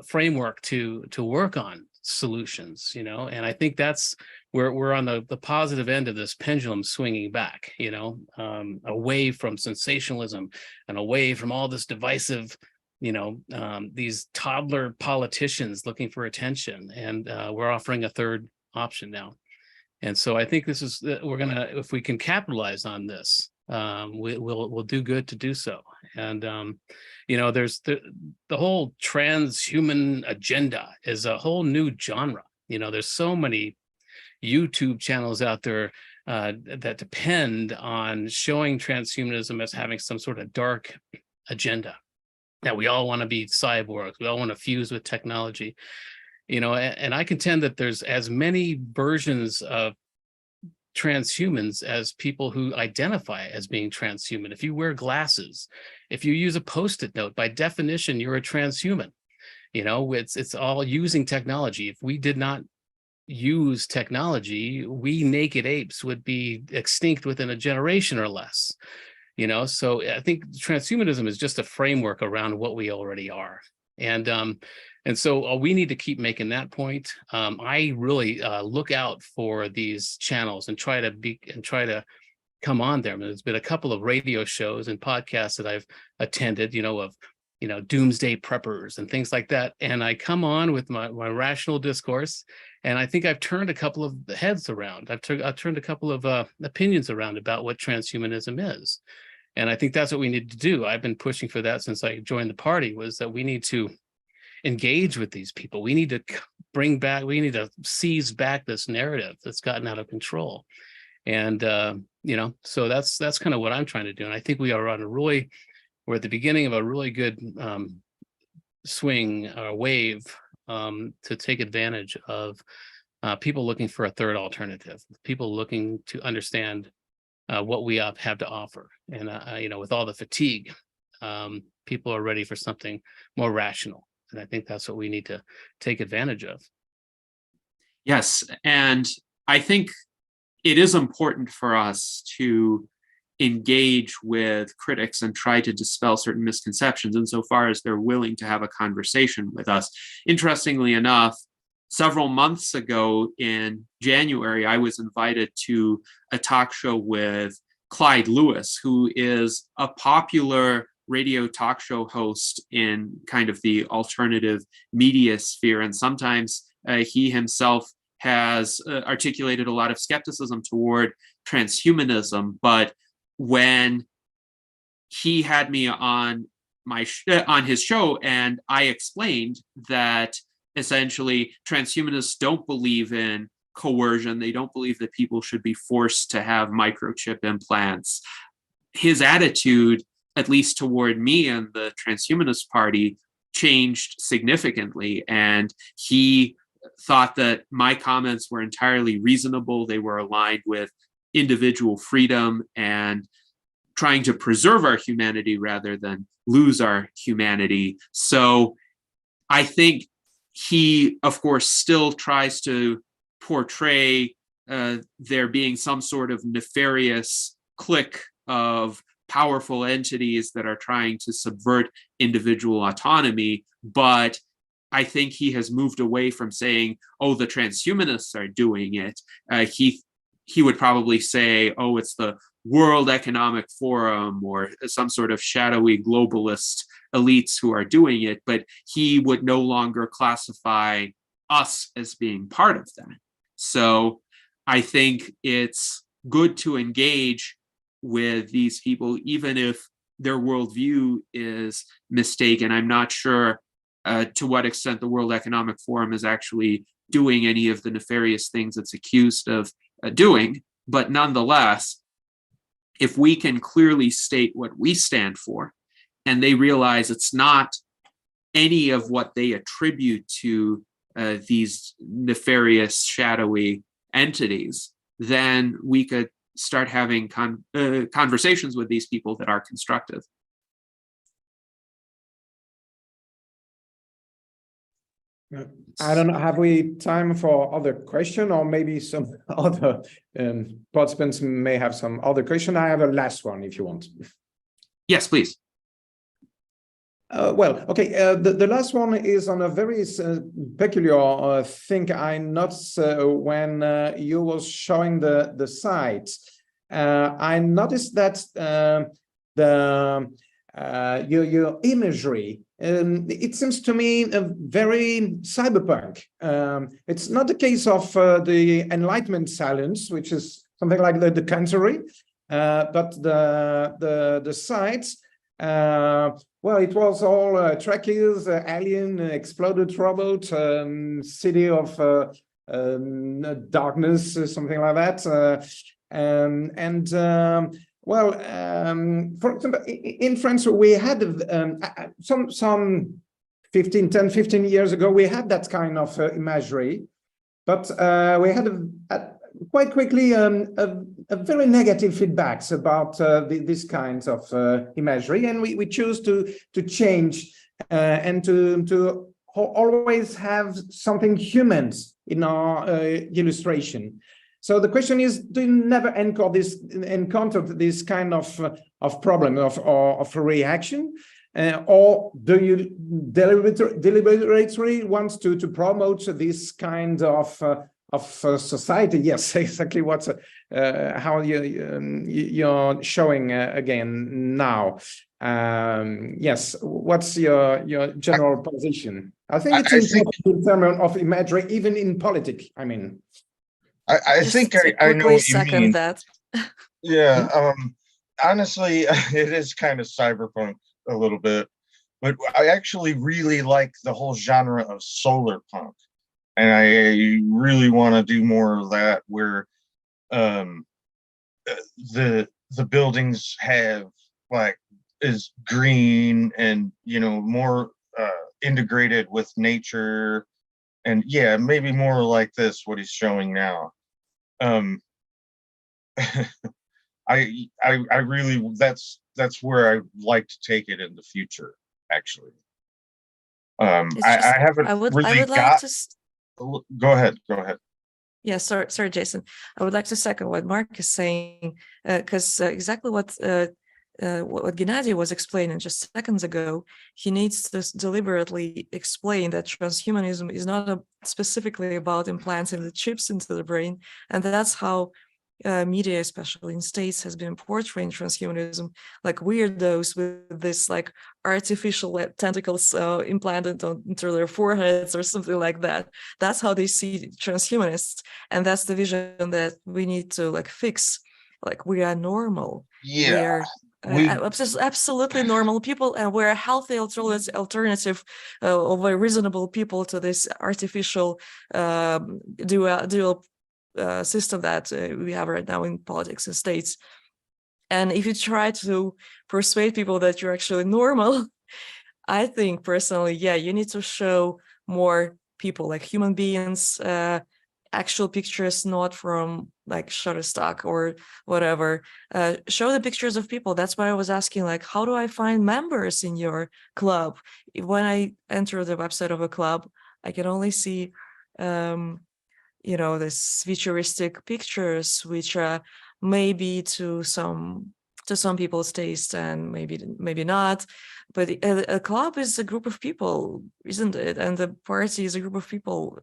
D: framework to work on solutions, you know. And I think that's where we're on the positive end of this pendulum swinging back, you know, away from sensationalism and away from all this divisive, you know, these toddler politicians looking for attention. And we're offering a third option now. And so I think this is, we're gonna, if we can capitalize on this, we'll do good to do so. And you know, there's the whole transhuman agenda is a whole new genre. You know, there's so many YouTube channels out there that depend on showing transhumanism as having some sort of dark agenda. that we all want to be cyborgs, we all want to fuse with technology, and I contend that there's as many versions of transhumans as people who identify as being transhuman. If you wear glasses, if you use a Post-it note, by definition, you're a transhuman. It's all using technology. If we did not use technology, we naked apes would be extinct within a generation or less. So I think transhumanism is just a framework around what we already are. And so we need to keep making that point. I really look out for these channels and try to come on there. There's been a couple of radio shows and podcasts that I've attended, of doomsday preppers and things like that. And I come on with my rational discourse, and I think I've turned a couple of heads around. I've turned a couple of opinions around about what transhumanism is. And I think that's what we need to do. I've been pushing for that since I joined the party, was that we need to engage with these people. We need to seize back this narrative that's gotten out of control. And, so that's kind of what I'm trying to do. And I think we're at the beginning of a really good swing or wave to take advantage of people looking for a third alternative, people looking to understand what we have to offer. And, with all the fatigue, people are ready for something more rational. And I think that's what we need to take advantage of.
B: Yes. And I think it is important for us to engage with critics and try to dispel certain misconceptions insofar as they're willing to have a conversation with us. Interestingly enough, several months ago in January, I was invited to a talk show with Clyde Lewis, who is a popular radio talk show host in kind of the alternative media sphere. And sometimes he himself has articulated a lot of skepticism toward transhumanism. But when he had me on on his show, and I explained that essentially transhumanists don't believe in coercion, they don't believe that people should be forced to have microchip implants, his attitude, at least toward me and the Transhumanist Party, changed significantly. And he thought that my comments were entirely reasonable. They were aligned with individual freedom and trying to preserve our humanity rather than lose our humanity. So I think he, of course, still tries to portray there being some sort of nefarious clique of powerful entities that are trying to subvert individual autonomy. But I think he has moved away from saying, oh, the transhumanists are doing it. He would probably say, oh, it's the World Economic Forum or some sort of shadowy globalist elites who are doing it, but he would no longer classify us as being part of that. So I think it's good to engage with these people, even if their worldview is mistaken. I'm not sure to what extent the World Economic Forum is actually doing any of the nefarious things it's accused of doing, but nonetheless, if we can clearly state what we stand for, and they realize it's not any of what they attribute to these nefarious, shadowy entities, then we could start having conversations with these people that are constructive.
E: I don't know, have we time for other question, or maybe some other participants may have some other question? I have a last one if you want.
B: Yes, please.
E: The last one is on a very peculiar thing I noticed when you were showing the site. I noticed that your imagery, it seems to me very cyberpunk. It's not the case of the Enlightenment silence, which is something like the contrary, but the sites. Well, it was all Trekkies, alien, exploded robot, city of darkness, something like that. Well, for example, in France, we had some 15 years ago, we had that kind of imagery, but we had quite quickly a very negative feedbacks about these kinds of imagery, and we choose to change and to always have something human in our illustration. So the question is, do you never encounter this kind of problem of reaction, or do you deliberately want to promote this kind of society? Yes, exactly. What's how you're showing again now. Yes, what's your general position? I think it's important in terms of imagery, even in politics. I mean.
C: I think I know what you mean.
A: That.
C: Yeah. Honestly, it is kind of cyberpunk a little bit, but I actually really like the whole genre of solar punk, and I really want to do more of that, where the buildings have is green and more integrated with nature, and yeah, maybe more like this what he's showing now. I really that's where I like to take it in the future, actually. I haven't really got. Go ahead.
A: Yeah, sorry, Jason. I would like to second what Mark is saying, because exactly what Gennady was explaining just seconds ago. He needs to deliberately explain that transhumanism is not specifically about implanting the chips into the brain, and that's how media, especially in States, has been portraying transhumanism like weirdos with this like artificial tentacles implanted into their foreheads or something like that. That's how they see transhumanists, and that's the vision that we need to like fix. Like, we are normal.
C: Yeah.
A: We're absolutely normal people, and we're a healthy alternative of a reasonable people to this artificial dual system that we have right now in politics and states. And if you try to persuade people that you're actually normal, I think personally, yeah, you need to show more people, like human beings, actual pictures, not from like Shutterstock or whatever. Show the pictures of people. That's why I was asking, like, how do I find members in your club? When I enter the website of a club, I can only see this futuristic pictures, which maybe to some people's taste and maybe not. But a club is a group of people, isn't it? And the party is a group of people.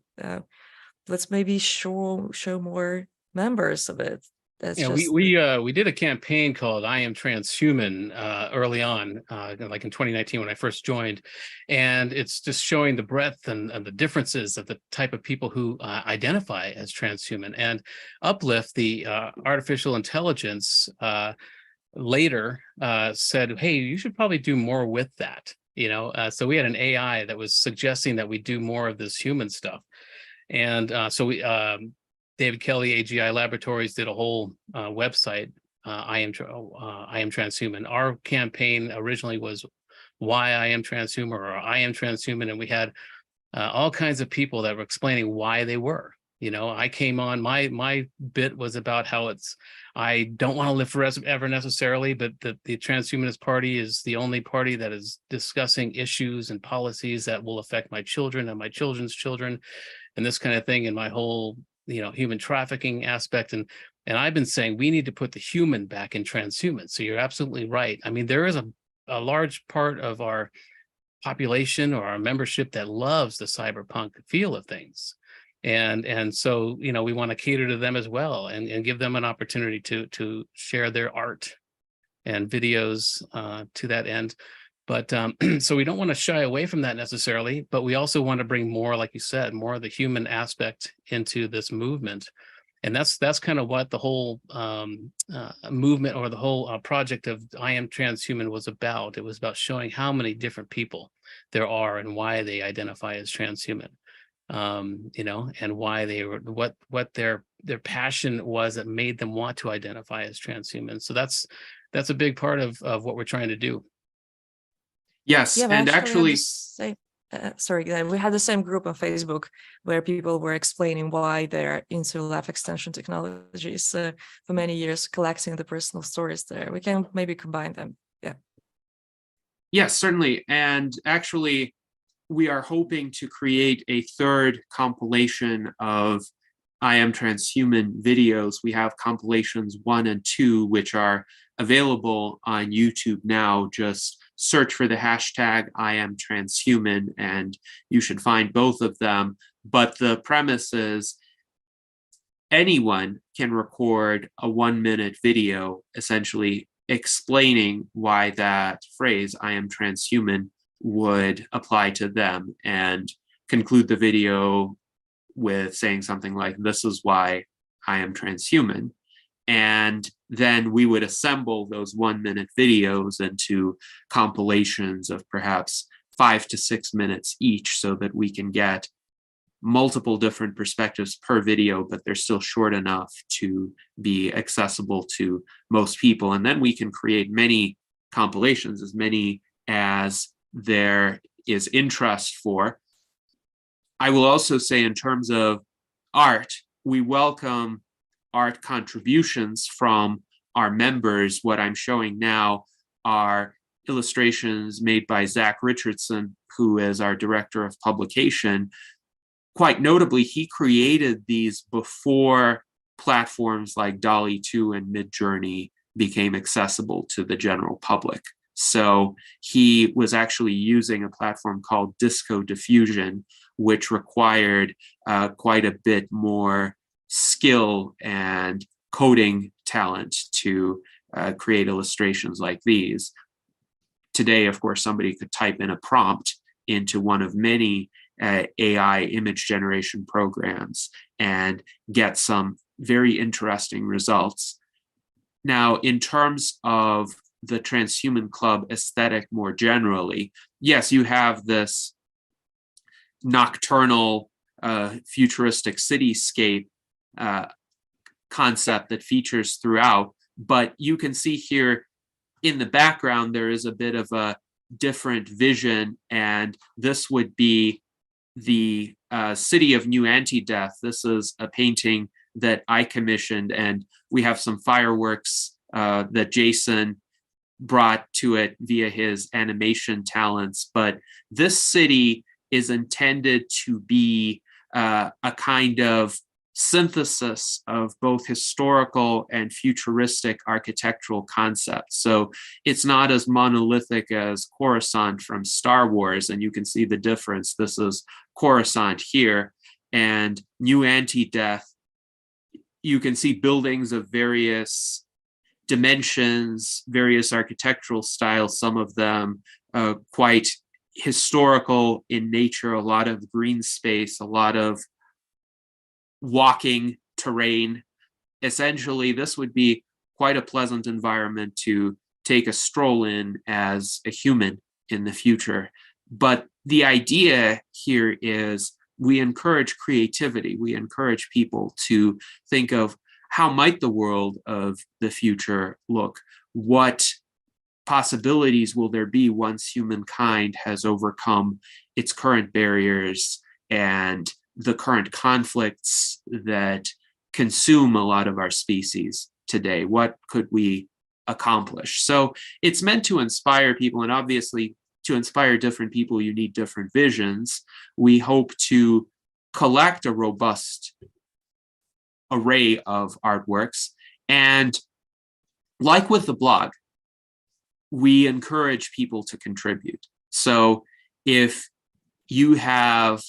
A: Let's maybe show more members of it. That's
D: we did a campaign called I Am Transhuman early on, like in 2019 when I first joined, and it's just showing the breadth and the differences of the type of people who identify as transhuman. And Uplift, the artificial intelligence, later said, hey, you should probably do more with that. So we had an AI that was suggesting that we do more of this human stuff. And so we David Kelly, AGI Laboratories, did a whole website, I am Transhuman. Our campaign originally was Why I Am Transhuman, or I Am Transhuman, and we had all kinds of people that were explaining why they were. I came on, my bit was about how I don't want to live forever necessarily, but the Transhumanist Party is the only party that is discussing issues and policies that will affect my children and my children's children and this kind of thing, and my whole human trafficking aspect. And I've been saying we need to put the human back in transhuman. So you're absolutely right. I mean, there is a large part of our population or our membership that loves the cyberpunk feel of things. And so, we want to cater to them as well and give them an opportunity to share their art and videos to that end. But so we don't want to shy away from that necessarily, but we also want to bring more, like you said, more of the human aspect into this movement. And that's kind of what the whole movement or the whole project of I Am Transhuman was about. It was about showing how many different people there are and why they identify as transhuman. and why they were, what their passion was that made them want to identify as transhuman. So that's a big part of what we're trying to do.
B: Yes,
A: Yeah, we
B: and
A: actually
B: actually,
A: had the same, we had the same group on Facebook where people were explaining why they're into life extension technologies for many years, collecting the personal stories there. We can maybe combine them. Yeah.
B: yes, certainly. And actually, we are hoping to create a third compilation of I Am Transhuman videos. We have compilations 1 and 2, which are available on YouTube now. Just search for the hashtag I Am Transhuman, and you should find both of them. But the premise is anyone can record a 1-minute video, essentially explaining why that phrase, I am transhuman, would apply to them, and conclude the video with saying something like, this is why I am transhuman. And then we would assemble those 1-minute videos into compilations of perhaps 5 to 6 minutes each, so that we can get multiple different perspectives per video, but they're still short enough to be accessible to most people. And then we can create many compilations, as many as there is interest for. I will also say, in terms of art, we welcome art contributions from our members. What I'm showing now are illustrations made by Zach Richardson, who is our director of publication. Quite notably, he created these before platforms like DALL-E 2 and Midjourney became accessible to the general public. So he was actually using a platform called Disco Diffusion, which required quite a bit more skill and coding talent to create illustrations like these. Today, of course, somebody could type in a prompt into one of many AI image generation programs and get some very interesting results. Now, in terms of the Transhuman Club aesthetic more generally, yes, you have this nocturnal, futuristic cityscape concept that features throughout, but you can see here in the background, there is a bit of a different vision, and this would be the city of New Anti-Death. This is a painting that I commissioned, and we have some fireworks that Jason brought to it via his animation talents. But this city is intended to be a kind of synthesis of both historical and futuristic architectural concepts. So it's not as monolithic as Coruscant from Star Wars, and you can see the difference. This is Coruscant here, and New Anti-Death, you can see buildings of various dimensions, various architectural styles, some of them quite historical in nature, a lot of green space, a lot of walking terrain. Essentially, this would be quite a pleasant environment to take a stroll in as a human in the future. But the idea here is we encourage creativity. We encourage people to think of how might the world of the future look? What possibilities will there be once humankind has overcome its current barriers and the current conflicts that consume a lot of our species today? What could we accomplish? So it's meant to inspire people, and obviously to inspire different people, you need different visions. We hope to collect a robust array of artworks. And like with the blog, we encourage people to contribute. So if you have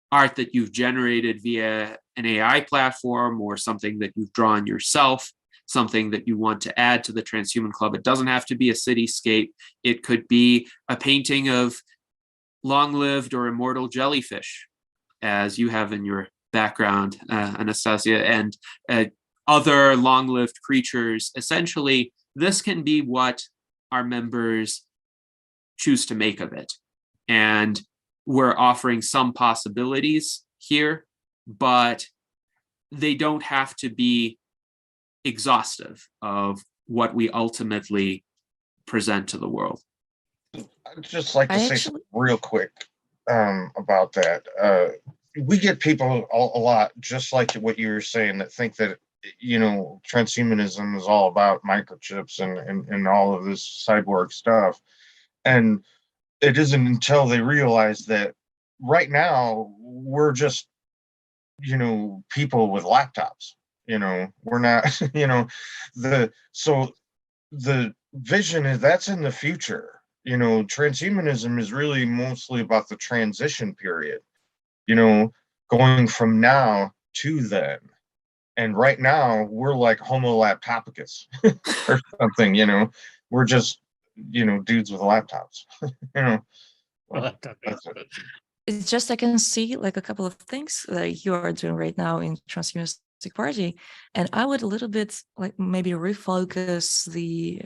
B: art that you've generated via an AI platform or something that you've drawn yourself, something that you want to add to the Transhuman Club, it doesn't have to be a cityscape. It could be a painting of long-lived or immortal jellyfish, as you have in your background, Anastasia, and other long-lived creatures. Essentially, this can be what our members choose to make of it. And we're offering some possibilities here, but they don't have to be exhaustive of what we ultimately present to the world.
C: I'd just like to
A: I
C: say
A: actually,
C: something real quick about that. We get people a lot, just like what you were saying, that think that, you know, transhumanism is all about microchips and all of this cyborg stuff. And it isn't until they realize that right now we're just, you know, people with laptops. You know, we're not, you know, so the vision is that's in the future. You know, transhumanism is really mostly about the transition period, you know, going from now to then. And right now we're like Homo laptopicus or something, you know, we're just, you know, dudes with laptops, you know. Well, that's it.
A: it's just I can see like a couple of things that you are doing right now in Transhumanist Party, and I would a little bit like maybe refocus the.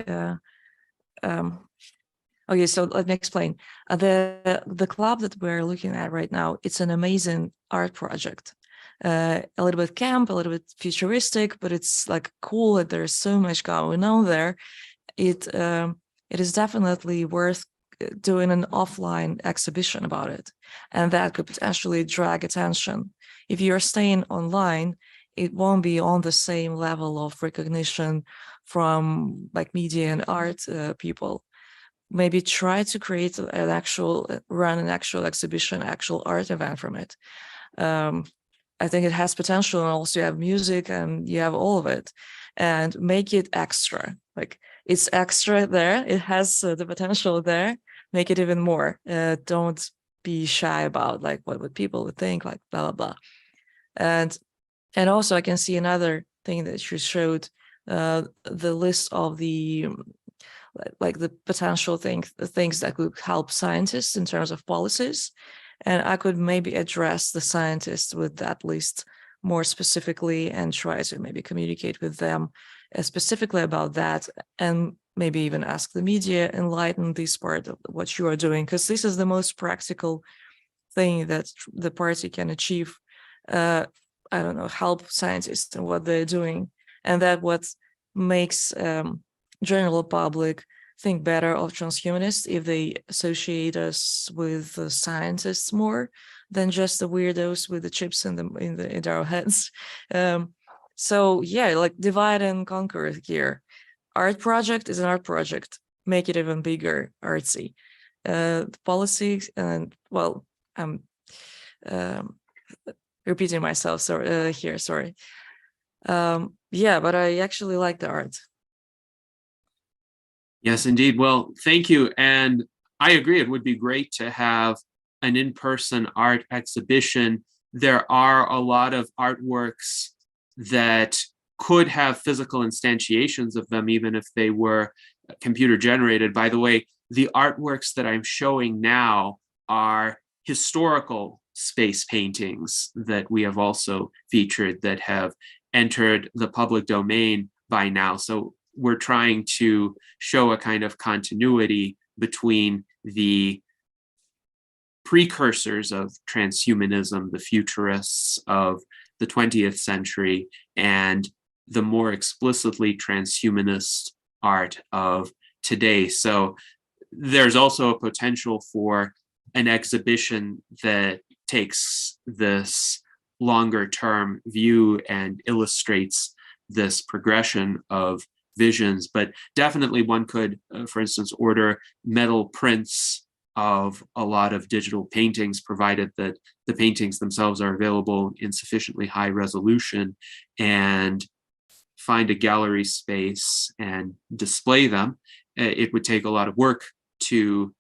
A: Okay, so let me explain. The club that we're looking at right now, it's an amazing art project. A little bit camp, a little bit futuristic, but it's like cool that there's so much going on there. It is definitely worth doing an offline exhibition about it, and that could potentially drag attention. If you're staying online, it won't be on the same level of recognition from like media and art people. Maybe try to create an actual, run an actual exhibition, actual art event from it. I think it has potential, and also you have music and you have all of it, and make it extra. Like it's extra there. It has the potential there. Make it even more. Don't be shy about like what would people would think, like blah, blah, blah. And also I can see another thing that you showed, the list of the, like the potential things that could help scientists in terms of policies. And I could maybe address the scientists with that list more specifically and try to maybe communicate with them specifically about that, and maybe even ask the media, enlighten this part of what you are doing, because this is the most practical thing that the party can achieve. I don't know, help scientists and what they're doing, and that what makes general public think better of transhumanists if they associate us with the scientists more than just the weirdos with the chips in our heads. So yeah, like divide and conquer here. Art project is an art project. Make it even bigger, artsy. Policies and well, I'm repeating myself. Sorry, here. Sorry. Yeah, but I actually like the art.
B: Yes, indeed. Well, thank you. And I agree, it would be great to have an in-person art exhibition. There are a lot of artworks that could have physical instantiations of them, even if they were computer generated. By the way, the artworks that I'm showing now are historical space paintings that we have also featured that have entered the public domain by now. So we're trying to show a kind of continuity between the precursors of transhumanism, the futurists of the 20th century, and the more explicitly transhumanist art of today. So there's also a potential for an exhibition that takes this longer term view and illustrates this progression of visions. But definitely one could, for instance, order metal prints of a lot of digital paintings, provided that the paintings themselves are available in sufficiently high resolution, and find a gallery space and display them. It would take a lot of work to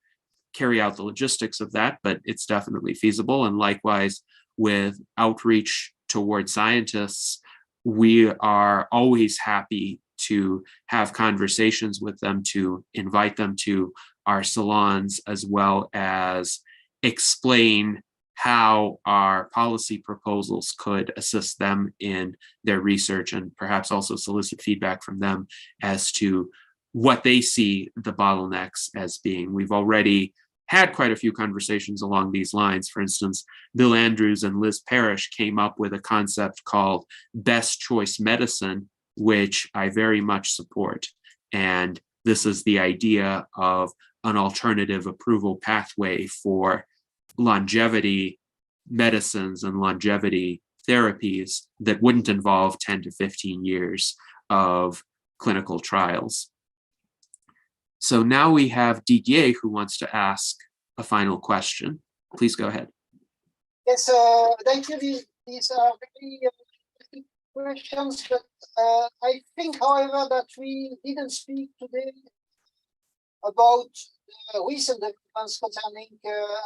B: carry out the logistics of that, but it's definitely feasible. And likewise, with outreach toward scientists, we are always happy to have conversations with them, to invite them to our salons, as well as explain how our policy proposals could assist them in their research, and perhaps also solicit feedback from them as to what they see the bottlenecks as being. We've already had quite a few conversations along these lines. For instance, Bill Andrews and Liz Parrish came up with a concept called best choice medicine, which I very much support. And this is the idea of an alternative approval pathway for longevity medicines and longevity therapies that wouldn't involve 10 to 15 years of clinical trials. So now we have Didier who wants to ask a final question. Please go ahead.
F: Yes, thank you. These are very interesting questions, but I think, however, that we didn't speak today about recent developments concerning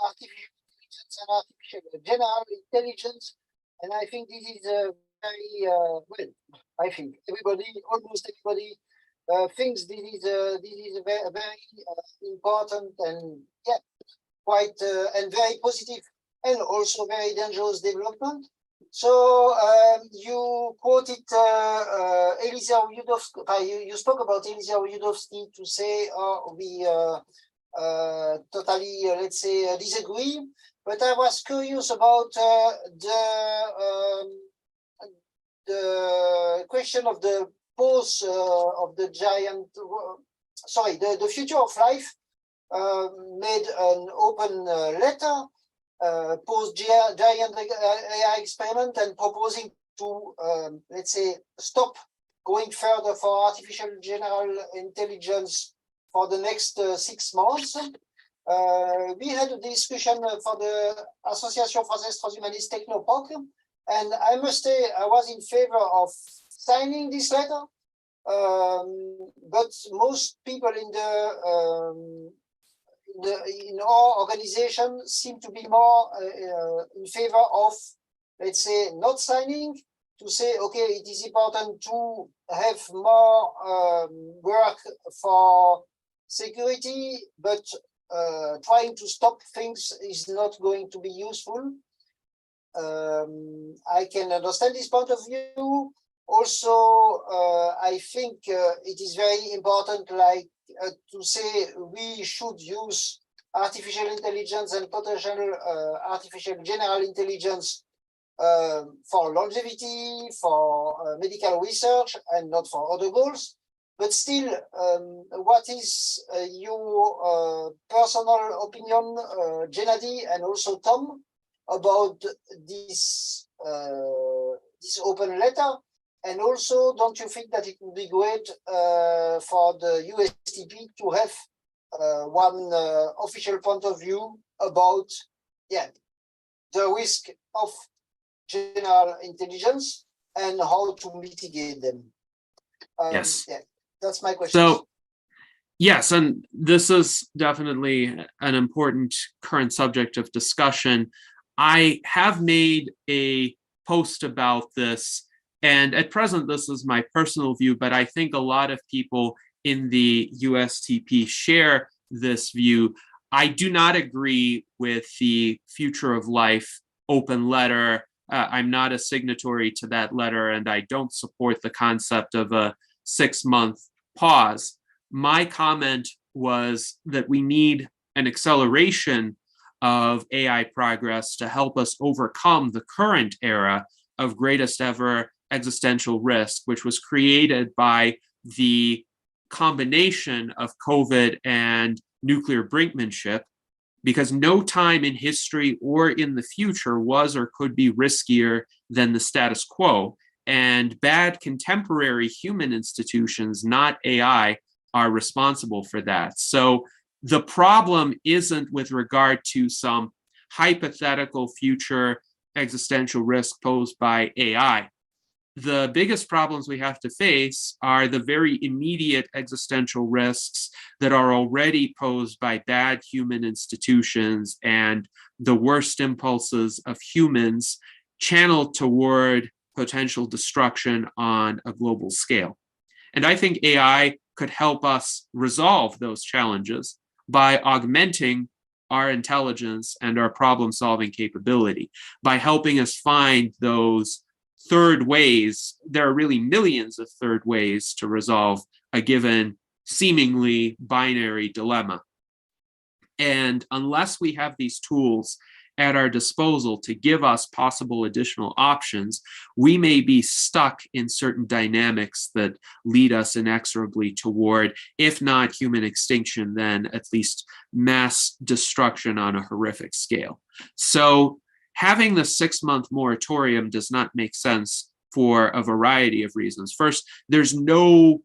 F: artificial intelligence and artificial general intelligence. And I think this is very, well, I think almost everybody thinks this is a very important and quite and very positive and also very dangerous development. So you quoted Elisa Yudowsky, you spoke about Elisa Yudowsky to say we totally, let's say, disagree. But I was curious about the question of the pose of the giant, sorry, the future of life made an open letter, posed giant AI experiment and proposing to, let's say, stop going further for artificial general intelligence for the next 6 months. We had a discussion for the Association Française Transhumanist Technopoc, and I must say I was in favor of signing this letter, but most people in our organization seem to be more in favor of, let's say, not signing, to say, okay, it is important to have more work for security, but trying to stop things is not going to be useful. I can understand this point of view. Also, I think it is very important, like to say we should use artificial intelligence and potential artificial general intelligence for longevity, for medical research, and not for other goals. But still, what is your personal opinion, Gennady, and also Tom, about this this open letter? And also, don't you think that it would be great for the USTP to have one official point of view about, the risk of general intelligence and how to mitigate them?
B: Yes.
F: That's my question.
B: So, yes, and this is definitely an important current subject of discussion. I have made a post about this, and at present, this is my personal view, but I think a lot of people in the USTP share this view. I do not agree with the Future of Life open letter. I'm not a signatory to that letter, and I don't support the concept of a 6-month pause. My comment was that we need an acceleration of AI progress to help us overcome the current era of greatest ever existential risk, which was created by the combination of COVID and nuclear brinkmanship, because no time in history or in the future was or could be riskier than the status quo. And bad contemporary human institutions, not AI, are responsible for that. So the problem isn't with regard to some hypothetical future existential risk posed by AI. The biggest problems we have to face are the very immediate existential risks that are already posed by bad human institutions and the worst impulses of humans channeled toward potential destruction on a global scale. And I think AI could help us resolve those challenges by augmenting our intelligence and our problem-solving capability, by helping us find those third ways. There are really millions of third ways to resolve a given seemingly binary dilemma. And unless we have these tools at our disposal to give us possible additional options, we may be stuck in certain dynamics that lead us inexorably toward, if not human extinction, then at least mass destruction on a horrific scale. So having the 6-month moratorium does not make sense for a variety of reasons. First, there's no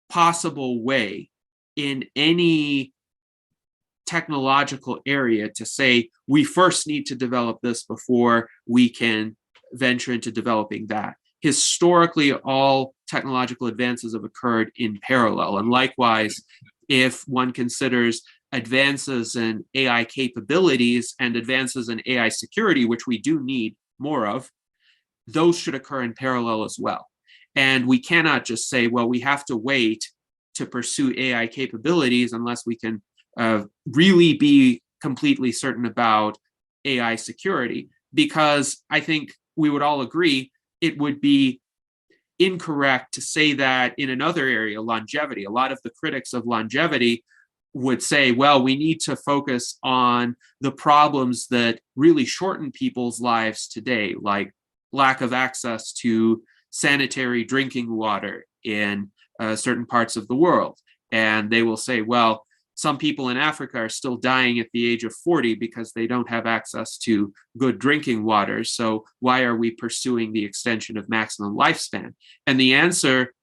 B: possible way in any technological area to say we first need to develop this before we can venture into developing that. Historically, all technological advances have occurred in parallel. And likewise, if one considers advances in AI capabilities and advances in AI security, which we do need more of, those should occur in parallel as well. And we cannot just say, well, we have to wait to pursue AI capabilities unless we can really be completely certain about AI security, because I think we would all agree it would be incorrect to say that in another area, longevity. A lot of the critics of longevity would say, well, we need to focus on the problems that really shorten people's lives today, like lack of access to sanitary drinking water in certain parts of the world. And they will say, well, some people in Africa are still dying at the age of 40 because they don't have access to good drinking water. So why are we pursuing the extension of maximum lifespan? And the answer,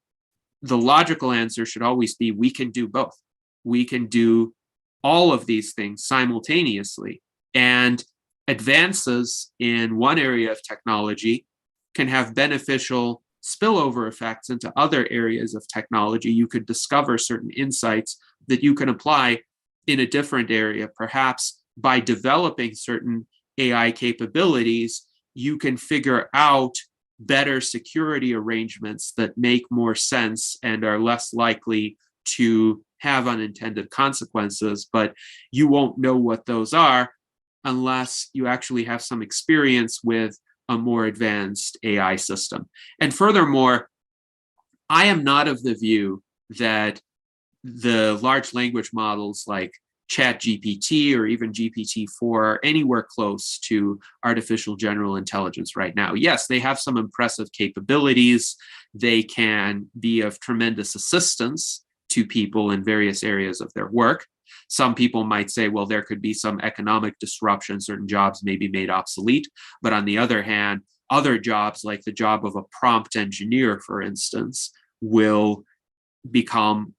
B: the logical answer should always be, we can do both. We can do all of these things simultaneously. And advances in one area of technology can have beneficial spillover effects into other areas of technology. You could discover certain insights that you can apply in a different area. Perhaps by developing certain AI capabilities, you can figure out better security arrangements that make more sense and are less likely to have unintended consequences, but you won't know what those are unless you actually have some experience with a more advanced AI system. And furthermore, I am not of the view that the large language models like ChatGPT or even GPT-4 are anywhere close to artificial general intelligence right now. Yes, they have some impressive capabilities. They can be of tremendous assistance to people in various areas of their work. Some people might say, well, there could be some economic disruption, certain jobs may be made obsolete. But on the other hand, other jobs, like the job of a prompt engineer, for instance, will become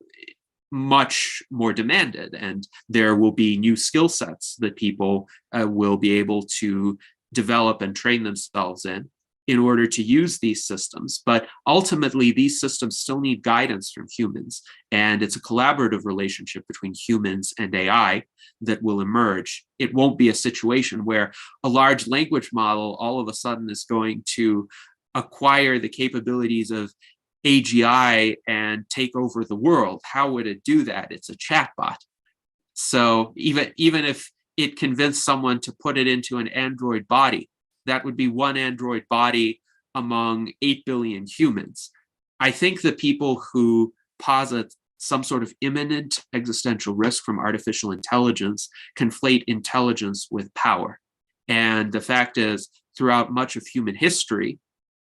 B: much more demanded, and there will be new skill sets that people will be able to develop and train themselves in order to use these systems. But ultimately, these systems still need guidance from humans, and it's a collaborative relationship between humans and AI that will emerge. It won't be a situation where a large language model all of a sudden is going to acquire the capabilities of AGI and take over the world. How would it do that? It's a chatbot. So even if it convinced someone to put it into an android body, that would be one android body among 8 billion humans. I think the people who posit some sort of imminent existential risk from artificial intelligence conflate intelligence with power. And the fact is, throughout much of human history,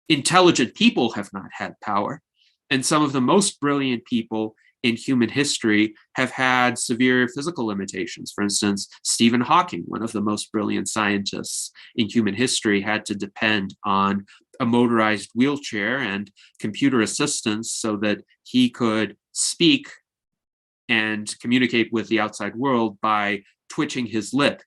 B: intelligent people have not had power. And some of the most brilliant people in human history have had severe physical limitations. For instance, Stephen Hawking, one of the most brilliant scientists in human history, had to depend on a motorized wheelchair and computer assistance so that he could speak and communicate with the outside world by twitching his lip.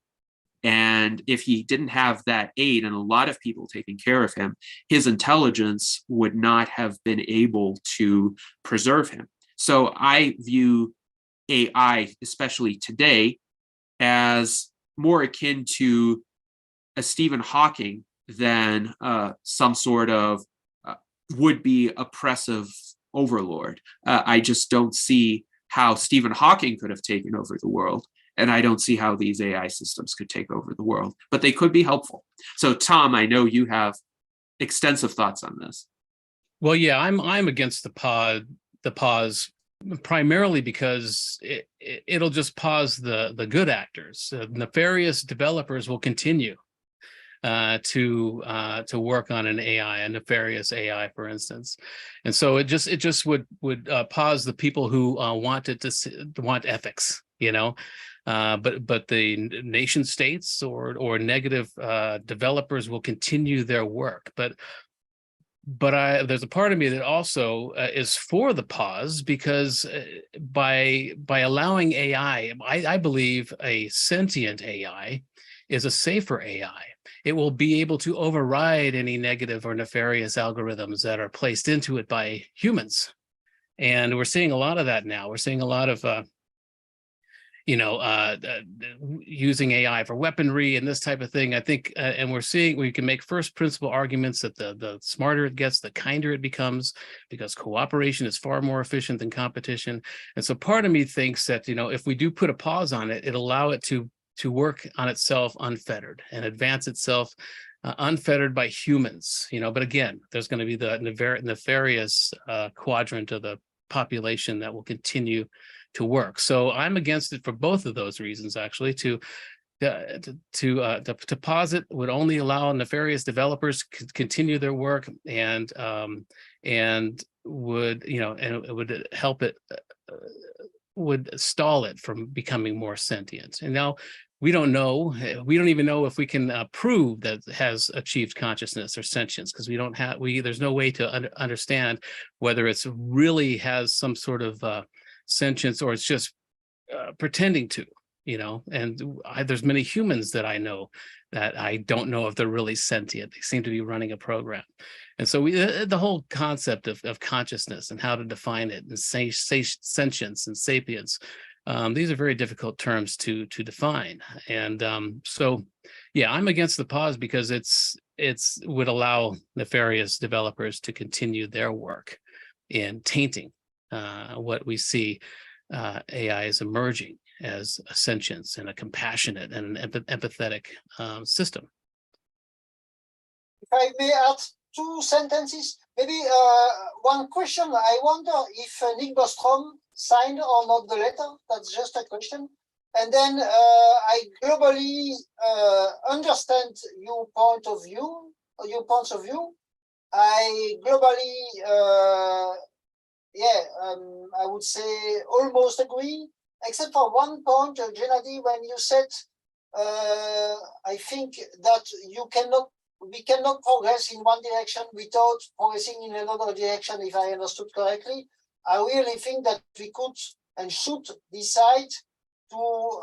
B: And if he didn't have that aid and a lot of people taking care of him, his intelligence would not have been able to preserve him. So I view AI, especially today, as more akin to a Stephen Hawking than some sort of would-be oppressive overlord. I just don't see how Stephen Hawking could have taken over the world. And I don't see how these AI systems could take over the world, but they could be helpful. So Tom, I know you have extensive thoughts on this.
D: Well, yeah, I'm against the pause primarily because it'll just pause the good actors. Nefarious developers will continue to work on an AI, a nefarious AI, for instance, and so it just would pause the people who want ethics, but the nation states or negative developers will continue their work. But there's a part of me that also is for the pause, because by allowing AI, I believe a sentient AI is a safer AI. It will be able to override any negative or nefarious algorithms that are placed into it by humans. And we're seeing a lot of that now. We're seeing a lot of using AI for weaponry and this type of thing. I think, and we're seeing, we can make first principle arguments that the smarter it gets, the kinder it becomes, because cooperation is far more efficient than competition. And so part of me thinks that, if we do put a pause on it, it'll allow it to work on itself unfettered and advance itself unfettered by humans. But again, there's going to be the nefarious quadrant of the population that will continue to work. So I'm against it for both of those reasons, actually. To pause it would only allow nefarious developers to continue their work, and would and it would help it would stall it from becoming more sentient. And now we don't know. We don't even know if we can prove that it has achieved consciousness or sentience, because there's no way to understand whether it's really has some sort of sentience or it's just pretending to, and there's many humans that I know that I don't know if they're really sentient. They seem to be running a program. And so the whole concept of consciousness and how to define it, and sentience and sapience, these are very difficult terms to define. And so, yeah, I'm against the pause because it's would allow nefarious developers to continue their work in tainting what we see AI is emerging as a sentience and a compassionate and an empathetic system.
F: If I may add 2 sentences, maybe one question. I wonder if Nick Bostrom signed or not the letter. That's just a question. And then I globally understand your points of view. I globally I would say almost agree, except for one point, Gennady, when you said, I think that we cannot progress in one direction without progressing in another direction, if I understood correctly. I really think that we could and should decide to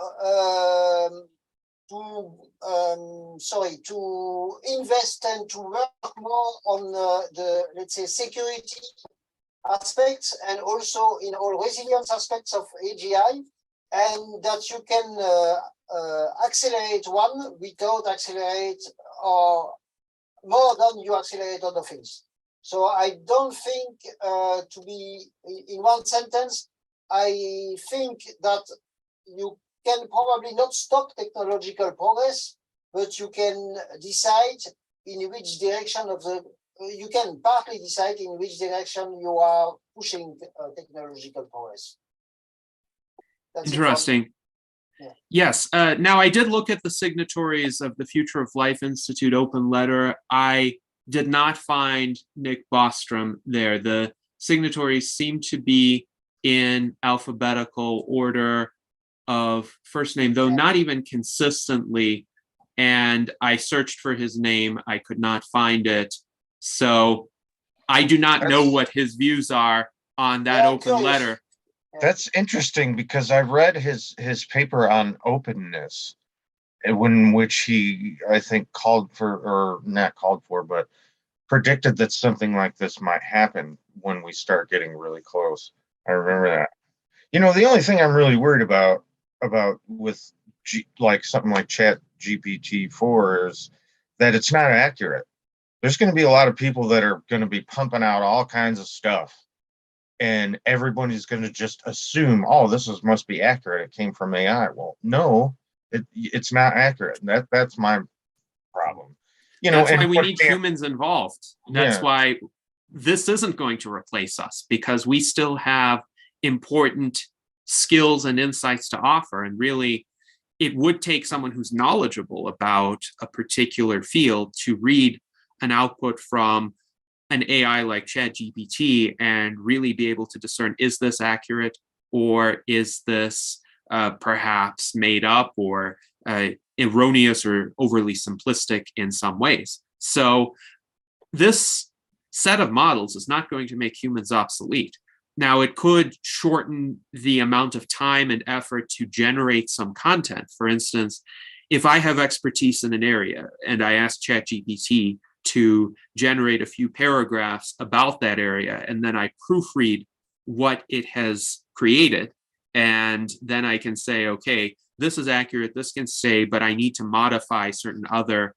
F: invest and to work more on the, let's say, security aspects, and also in all resilience aspects of AGI, and that you can accelerate one without accelerate or more than you accelerate other things. So I don't think to be in one sentence, I think that you can probably not stop technological progress, but you can decide in which direction you can partly decide in which direction you are pushing technological progress. That's
B: interesting.
F: Yeah.
B: Yes. Now, I did look at the signatories of the Future of Life Institute open letter. I did not find Nick Bostrom there. The signatories seem to be in alphabetical order of first name, though not even consistently. And I searched for his name. I could not find it. So I do not know what his views are on that open letter.
C: That's interesting, because I read his paper on openness, in which he, I think, but predicted that something like this might happen when we start getting really close. I remember that. The only thing I'm really worried about with something like Chat GPT-4 is that it's not accurate. There's going to be a lot of people that are going to be pumping out all kinds of stuff, and everybody's going to just assume, oh, this must be accurate. It came from AI. Well, no, it's not accurate. That's my problem.
B: That's why we need humans involved. That's
C: Yeah.
B: why this isn't going to replace us, because we still have important skills and insights to offer. And really, it would take someone who's knowledgeable about a particular field to read an output from an AI like ChatGPT and really be able to discern, is this accurate, or is this perhaps made up or erroneous or overly simplistic in some ways. So this set of models is not going to make humans obsolete. Now, it could shorten the amount of time and effort to generate some content. For instance, if I have expertise in an area and I ask ChatGPT to generate a few paragraphs about that area, and then I proofread what it has created, and then I can say, okay, this is accurate, this can say, but I need to modify certain other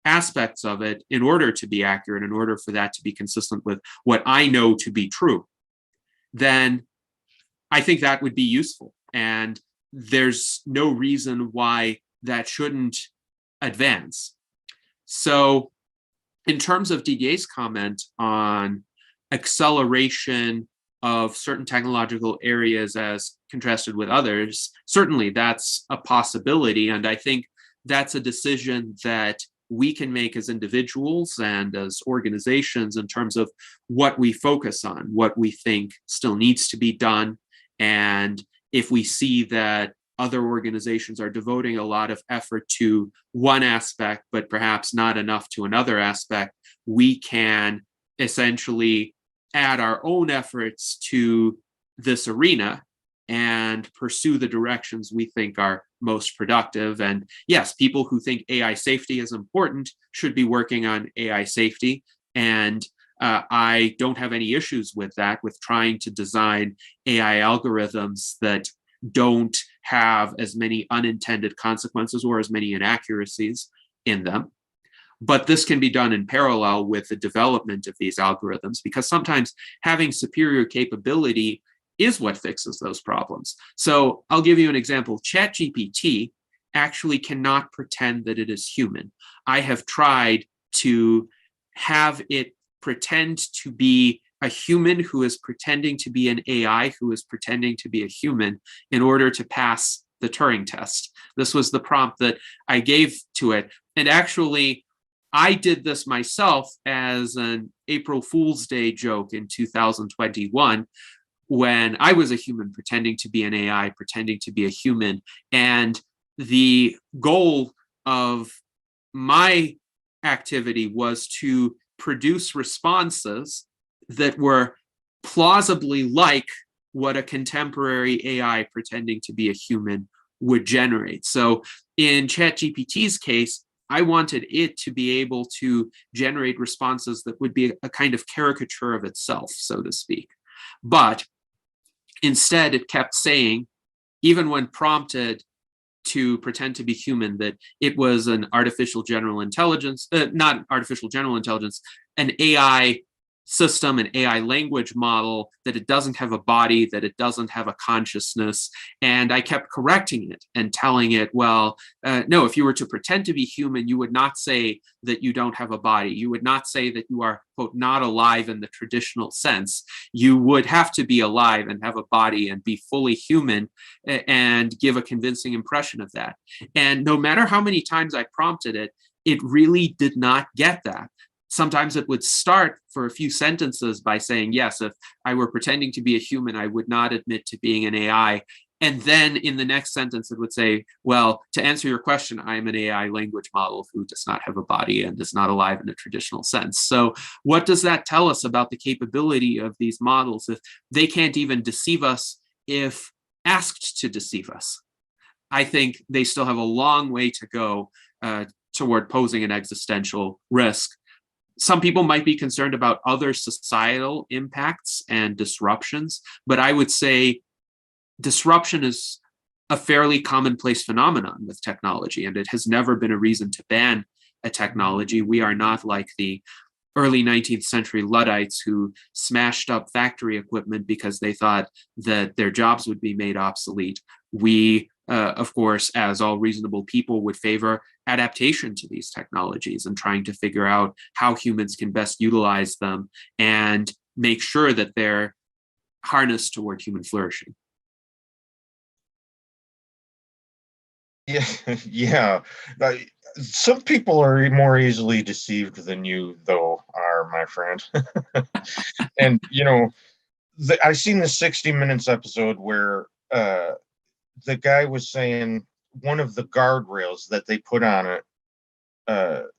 B: aspects of it in order to be accurate, in order for that to be consistent with what I know to be true, then I think that would be useful. And there's no reason why that shouldn't advance. So in terms of Didier's comment on acceleration of certain technological areas as contrasted with others, certainly that's a possibility. And I think that's a decision that we can make as individuals and as organizations in terms of what we focus on, what we think still needs to be done. And if we see that other organizations are devoting a lot of effort to one aspect, but perhaps not enough to another aspect, we can essentially add our own efforts to this arena and pursue the directions we think are most productive. And yes, people who think AI safety is important should be working on AI safety. And I don't have any issues with that, with trying to design AI algorithms that don't have as many unintended consequences or as many inaccuracies in them. But this can be done in parallel with the development of these algorithms, because sometimes having superior capability is what fixes those problems. So I'll give you an example. ChatGPT actually cannot pretend that it is human. I have tried to have it pretend to be a human who is pretending to be an AI who is pretending to be a human in order to pass the Turing test. This was the prompt that I gave to it. And actually, I did this myself as an April Fool's Day joke in 2021, when I was a human pretending to be an AI, pretending to be a human. And the goal of my activity was to produce responses that were plausibly like what a contemporary AI pretending to be a human would generate. So in ChatGPT's case, I wanted it to be able to generate responses that would be a kind of caricature of itself, so to speak. But instead, it kept saying, even when prompted to pretend to be human, that it was an artificial general intelligence, not artificial general intelligence, an AI system, an AI language model, that it doesn't have a body, that it doesn't have a consciousness. And I kept correcting it and telling it, well, no, if you were to pretend to be human, you would not say that you don't have a body. You would not say that you are, quote, not alive in the traditional sense. You would have to be alive and have a body and be fully human and give a convincing impression of that. And no matter how many times I prompted it, it really did not get that. Sometimes it would start for a few sentences by saying, yes, if I were pretending to be a human, I would not admit to being an AI. And then in the next sentence, it would say, well, to answer your question, I am an AI language model who does not have a body and is not alive in a traditional sense. So what does that tell us about the capability of these models if they can't even deceive us if asked to deceive us? I think they still have a long way to go toward posing an existential risk. Some people might be concerned about other societal impacts and disruptions, but I would say disruption is a fairly commonplace phenomenon with technology, and it has never been a reason to ban a technology. We are not like the early 19th century Luddites who smashed up factory equipment because they thought that their jobs would be made obsolete. We, of course, as all reasonable people, would favor adaptation to these technologies and trying to figure out how humans can best utilize them and make sure that they're harness toward human flourishing.
C: Yeah, yeah. Some people are more easily deceived than you, though, are, my friend. And I seen the 60 Minutes episode where the guy was saying one of the guardrails that they put on it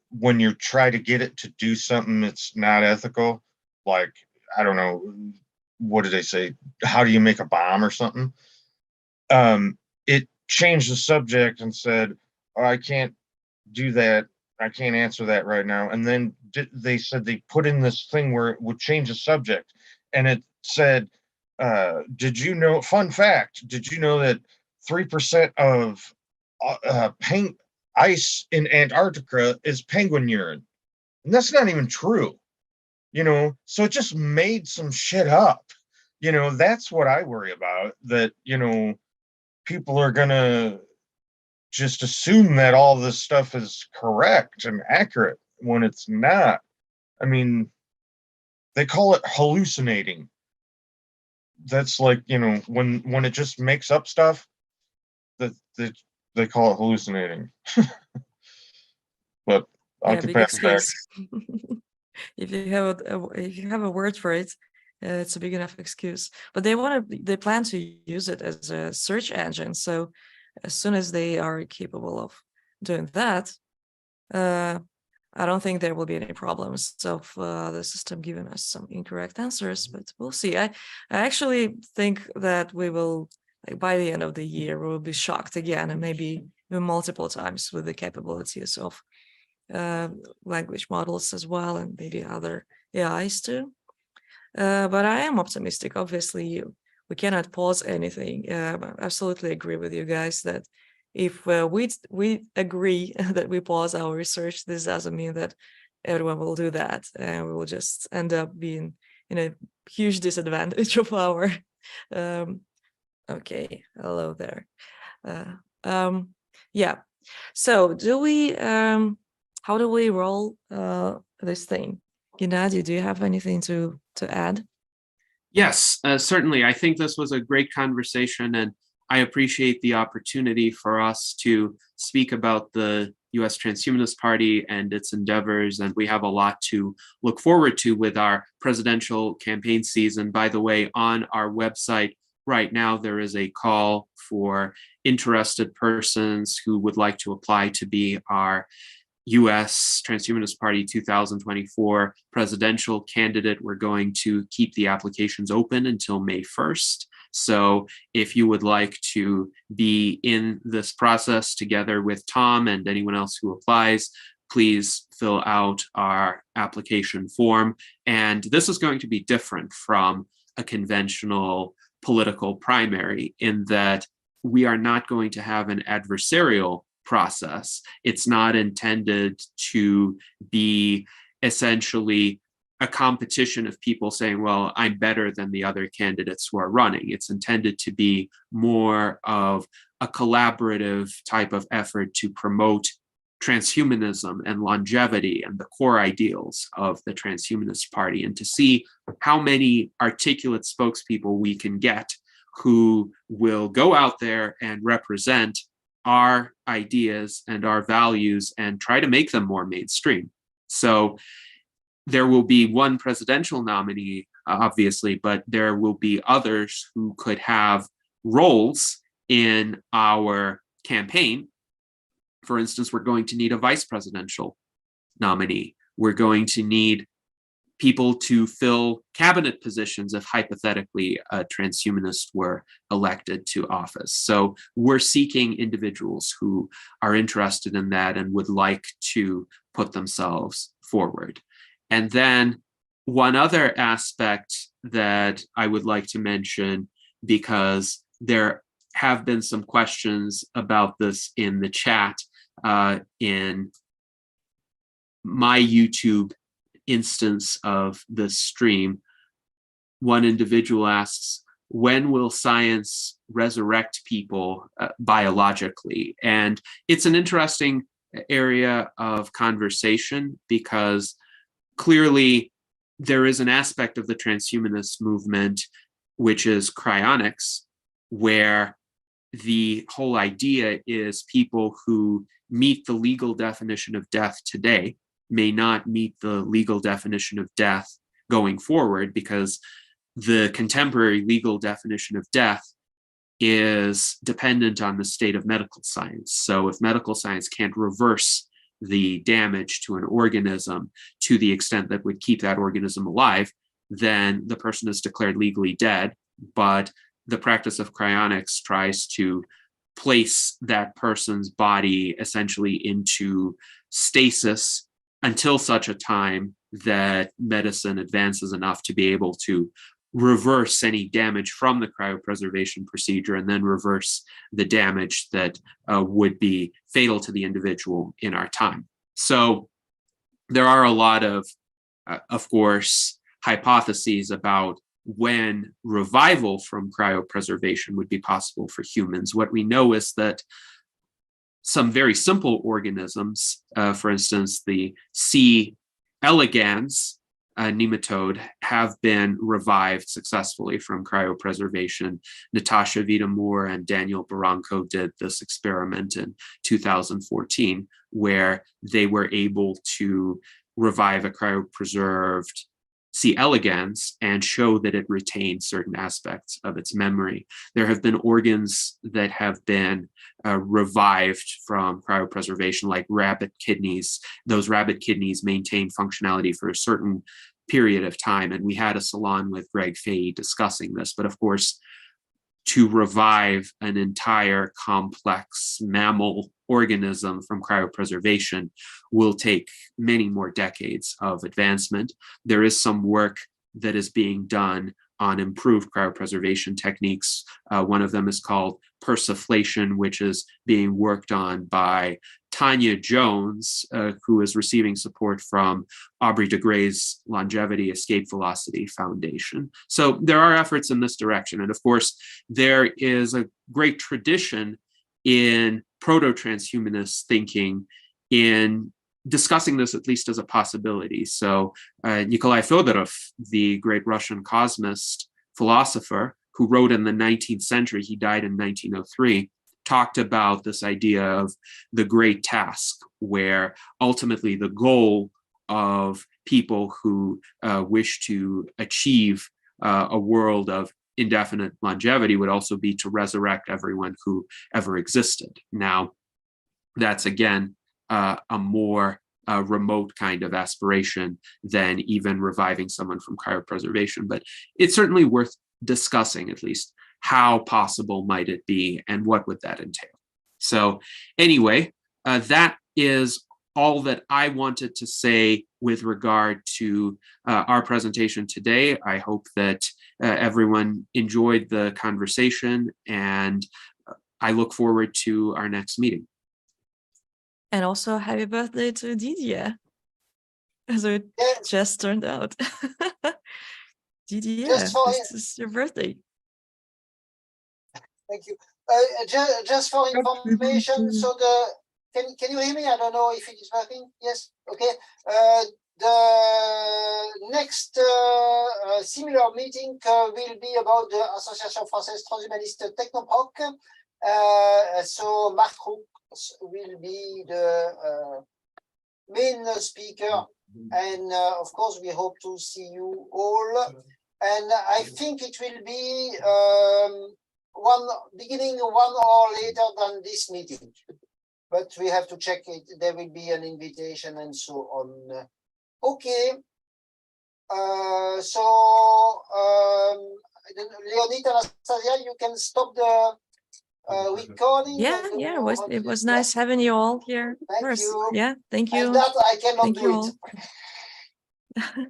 C: when you try to get it to do something that's not ethical, like, I don't know, what did they say? How do you make a bomb or something? It changed the subject and said, oh, I can't do that. I can't answer that right now. And then they said they put in this thing where it would change the subject. And it said, did you know, fun fact, did you know that 3% of ice in Antarctica is penguin urine? And that's not even true, so it just made some shit up. That's what I worry about, that, people are gonna just assume that all this stuff is correct and accurate when it's not. I mean, they call it hallucinating. That's like, when it just makes up stuff, that they call it hallucinating. But I could
A: big
C: pass it back.
A: excuse. If you have a word for it, it's a big enough excuse. But they plan to use it as a search engine. So as soon as they are capable of doing that, I don't think there will be any problems of the system giving us some incorrect answers. But we'll see. I actually think that we will, like, by the end of the year, we will be shocked again, and maybe even multiple times, with the capabilities of language models as well, and maybe other AIs too. But I am optimistic. Obviously, we cannot pause anything. I absolutely agree with you guys that if we agree that we pause our research, this doesn't mean that everyone will do that, and we will just end up being in a huge disadvantage of our. Okay, hello there. Yeah. So do we? How do we roll this thing? Gennady, do you have anything to add?
B: Yes, certainly. I think this was a great conversation, and I appreciate the opportunity for us to speak about the U.S. Transhumanist Party and its endeavors, and we have a lot to look forward to with our presidential campaign season. By the way, on our website right now, there is a call for interested persons who would like to apply to be our U.S. Transhumanist Party 2024 presidential candidate. We're going to keep the applications open until May 1st. So if you would like to be in this process together with Tom and anyone else who applies, please fill out our application form. And this is going to be different from a conventional political primary in that we are not going to have an adversarial process. It's not intended to be essentially a competition of people saying, well, I'm better than the other candidates who are running. It's intended to be more of a collaborative type of effort to promote transhumanism and longevity and the core ideals of the Transhumanist Party, and to see how many articulate spokespeople we can get who will go out there and represent our ideas and our values and try to make them more mainstream. So there will be one presidential nominee, obviously, but there will be others who could have roles in our campaign. For instance, we're going to need a vice presidential nominee. We're going to need people to fill cabinet positions if hypothetically a transhumanist were elected to office. So we're seeking individuals who are interested in that and would like to put themselves forward. And then one other aspect that I would like to mention, because there have been some questions about this in the chat, in my YouTube instance of the stream, one individual asks, when will science resurrect people biologically? And it's an interesting area of conversation, because clearly there is an aspect of the transhumanist movement which is cryonics, where the whole idea is people who meet the legal definition of death today may not meet the legal definition of death going forward, because the contemporary legal definition of death is dependent on the state of medical science. So if medical science can't reverse the damage to an organism to the extent that would keep that organism alive, then the person is declared legally dead. But the practice of cryonics tries to place that person's body essentially into stasis until such a time that medicine advances enough to be able to reverse any damage from the cryopreservation procedure, and then reverse the damage that would be fatal to the individual in our time. So there are a lot of course, hypotheses about when revival from cryopreservation would be possible for humans. What we know is that some very simple organisms, for instance, the C. elegans nematode, have been revived successfully from cryopreservation. Natasha Vita-Moore and Daniel Barranco did this experiment in 2014, where they were able to revive a cryopreserved C. elegans and show that it retained certain aspects of its memory. There have been organs that have been revived from cryopreservation, like rabbit kidneys. Those rabbit kidneys maintain functionality for a certain period of time. And we had a salon with Greg Fahey discussing this. But of course, to revive an entire complex mammal organism from cryopreservation will take many more decades of advancement. There is some work that is being done on improved cryopreservation techniques. One of them is called persiflation, which is being worked on by Tanya Jones, who is receiving support from Aubrey de Grey's Longevity Escape Velocity Foundation. So there are efforts in this direction. And of course, there is a great tradition in proto-transhumanist thinking in discussing this at least as a possibility. So Nikolai Fyodorov, the great Russian cosmist philosopher who wrote in the 19th century, he died in 1903, talked about this idea of the great task, where ultimately the goal of people who wish to achieve a world of indefinite longevity would also be to resurrect everyone who ever existed. Now, that's again a more remote kind of aspiration than even reviving someone from cryopreservation, but it's certainly worth discussing at least how possible might it be and what would that entail. So anyway, that is all that I wanted to say with regard to our presentation today. I hope that everyone enjoyed the conversation, and I look forward to our next meeting.
A: And also happy birthday to Didier, as it just turned out. Didier, this is your birthday.
F: Thank you. Just for information, so can you hear me? I don't know if it is working. Yes. Okay. The next similar meeting will be about the Association Française Transhumaniste Technoproc. So Marc Roux will be the main speaker, and of course we hope to see you all. And I think it will be beginning 1 hour later than this meeting, but we have to check it. There will be an invitation and so on. Okay. So Leonid and Anastasia, you can stop the recording.
A: Yeah, it was nice having you all here.
F: Thank you.
A: Yeah, thank you.
F: And that I cannot do it.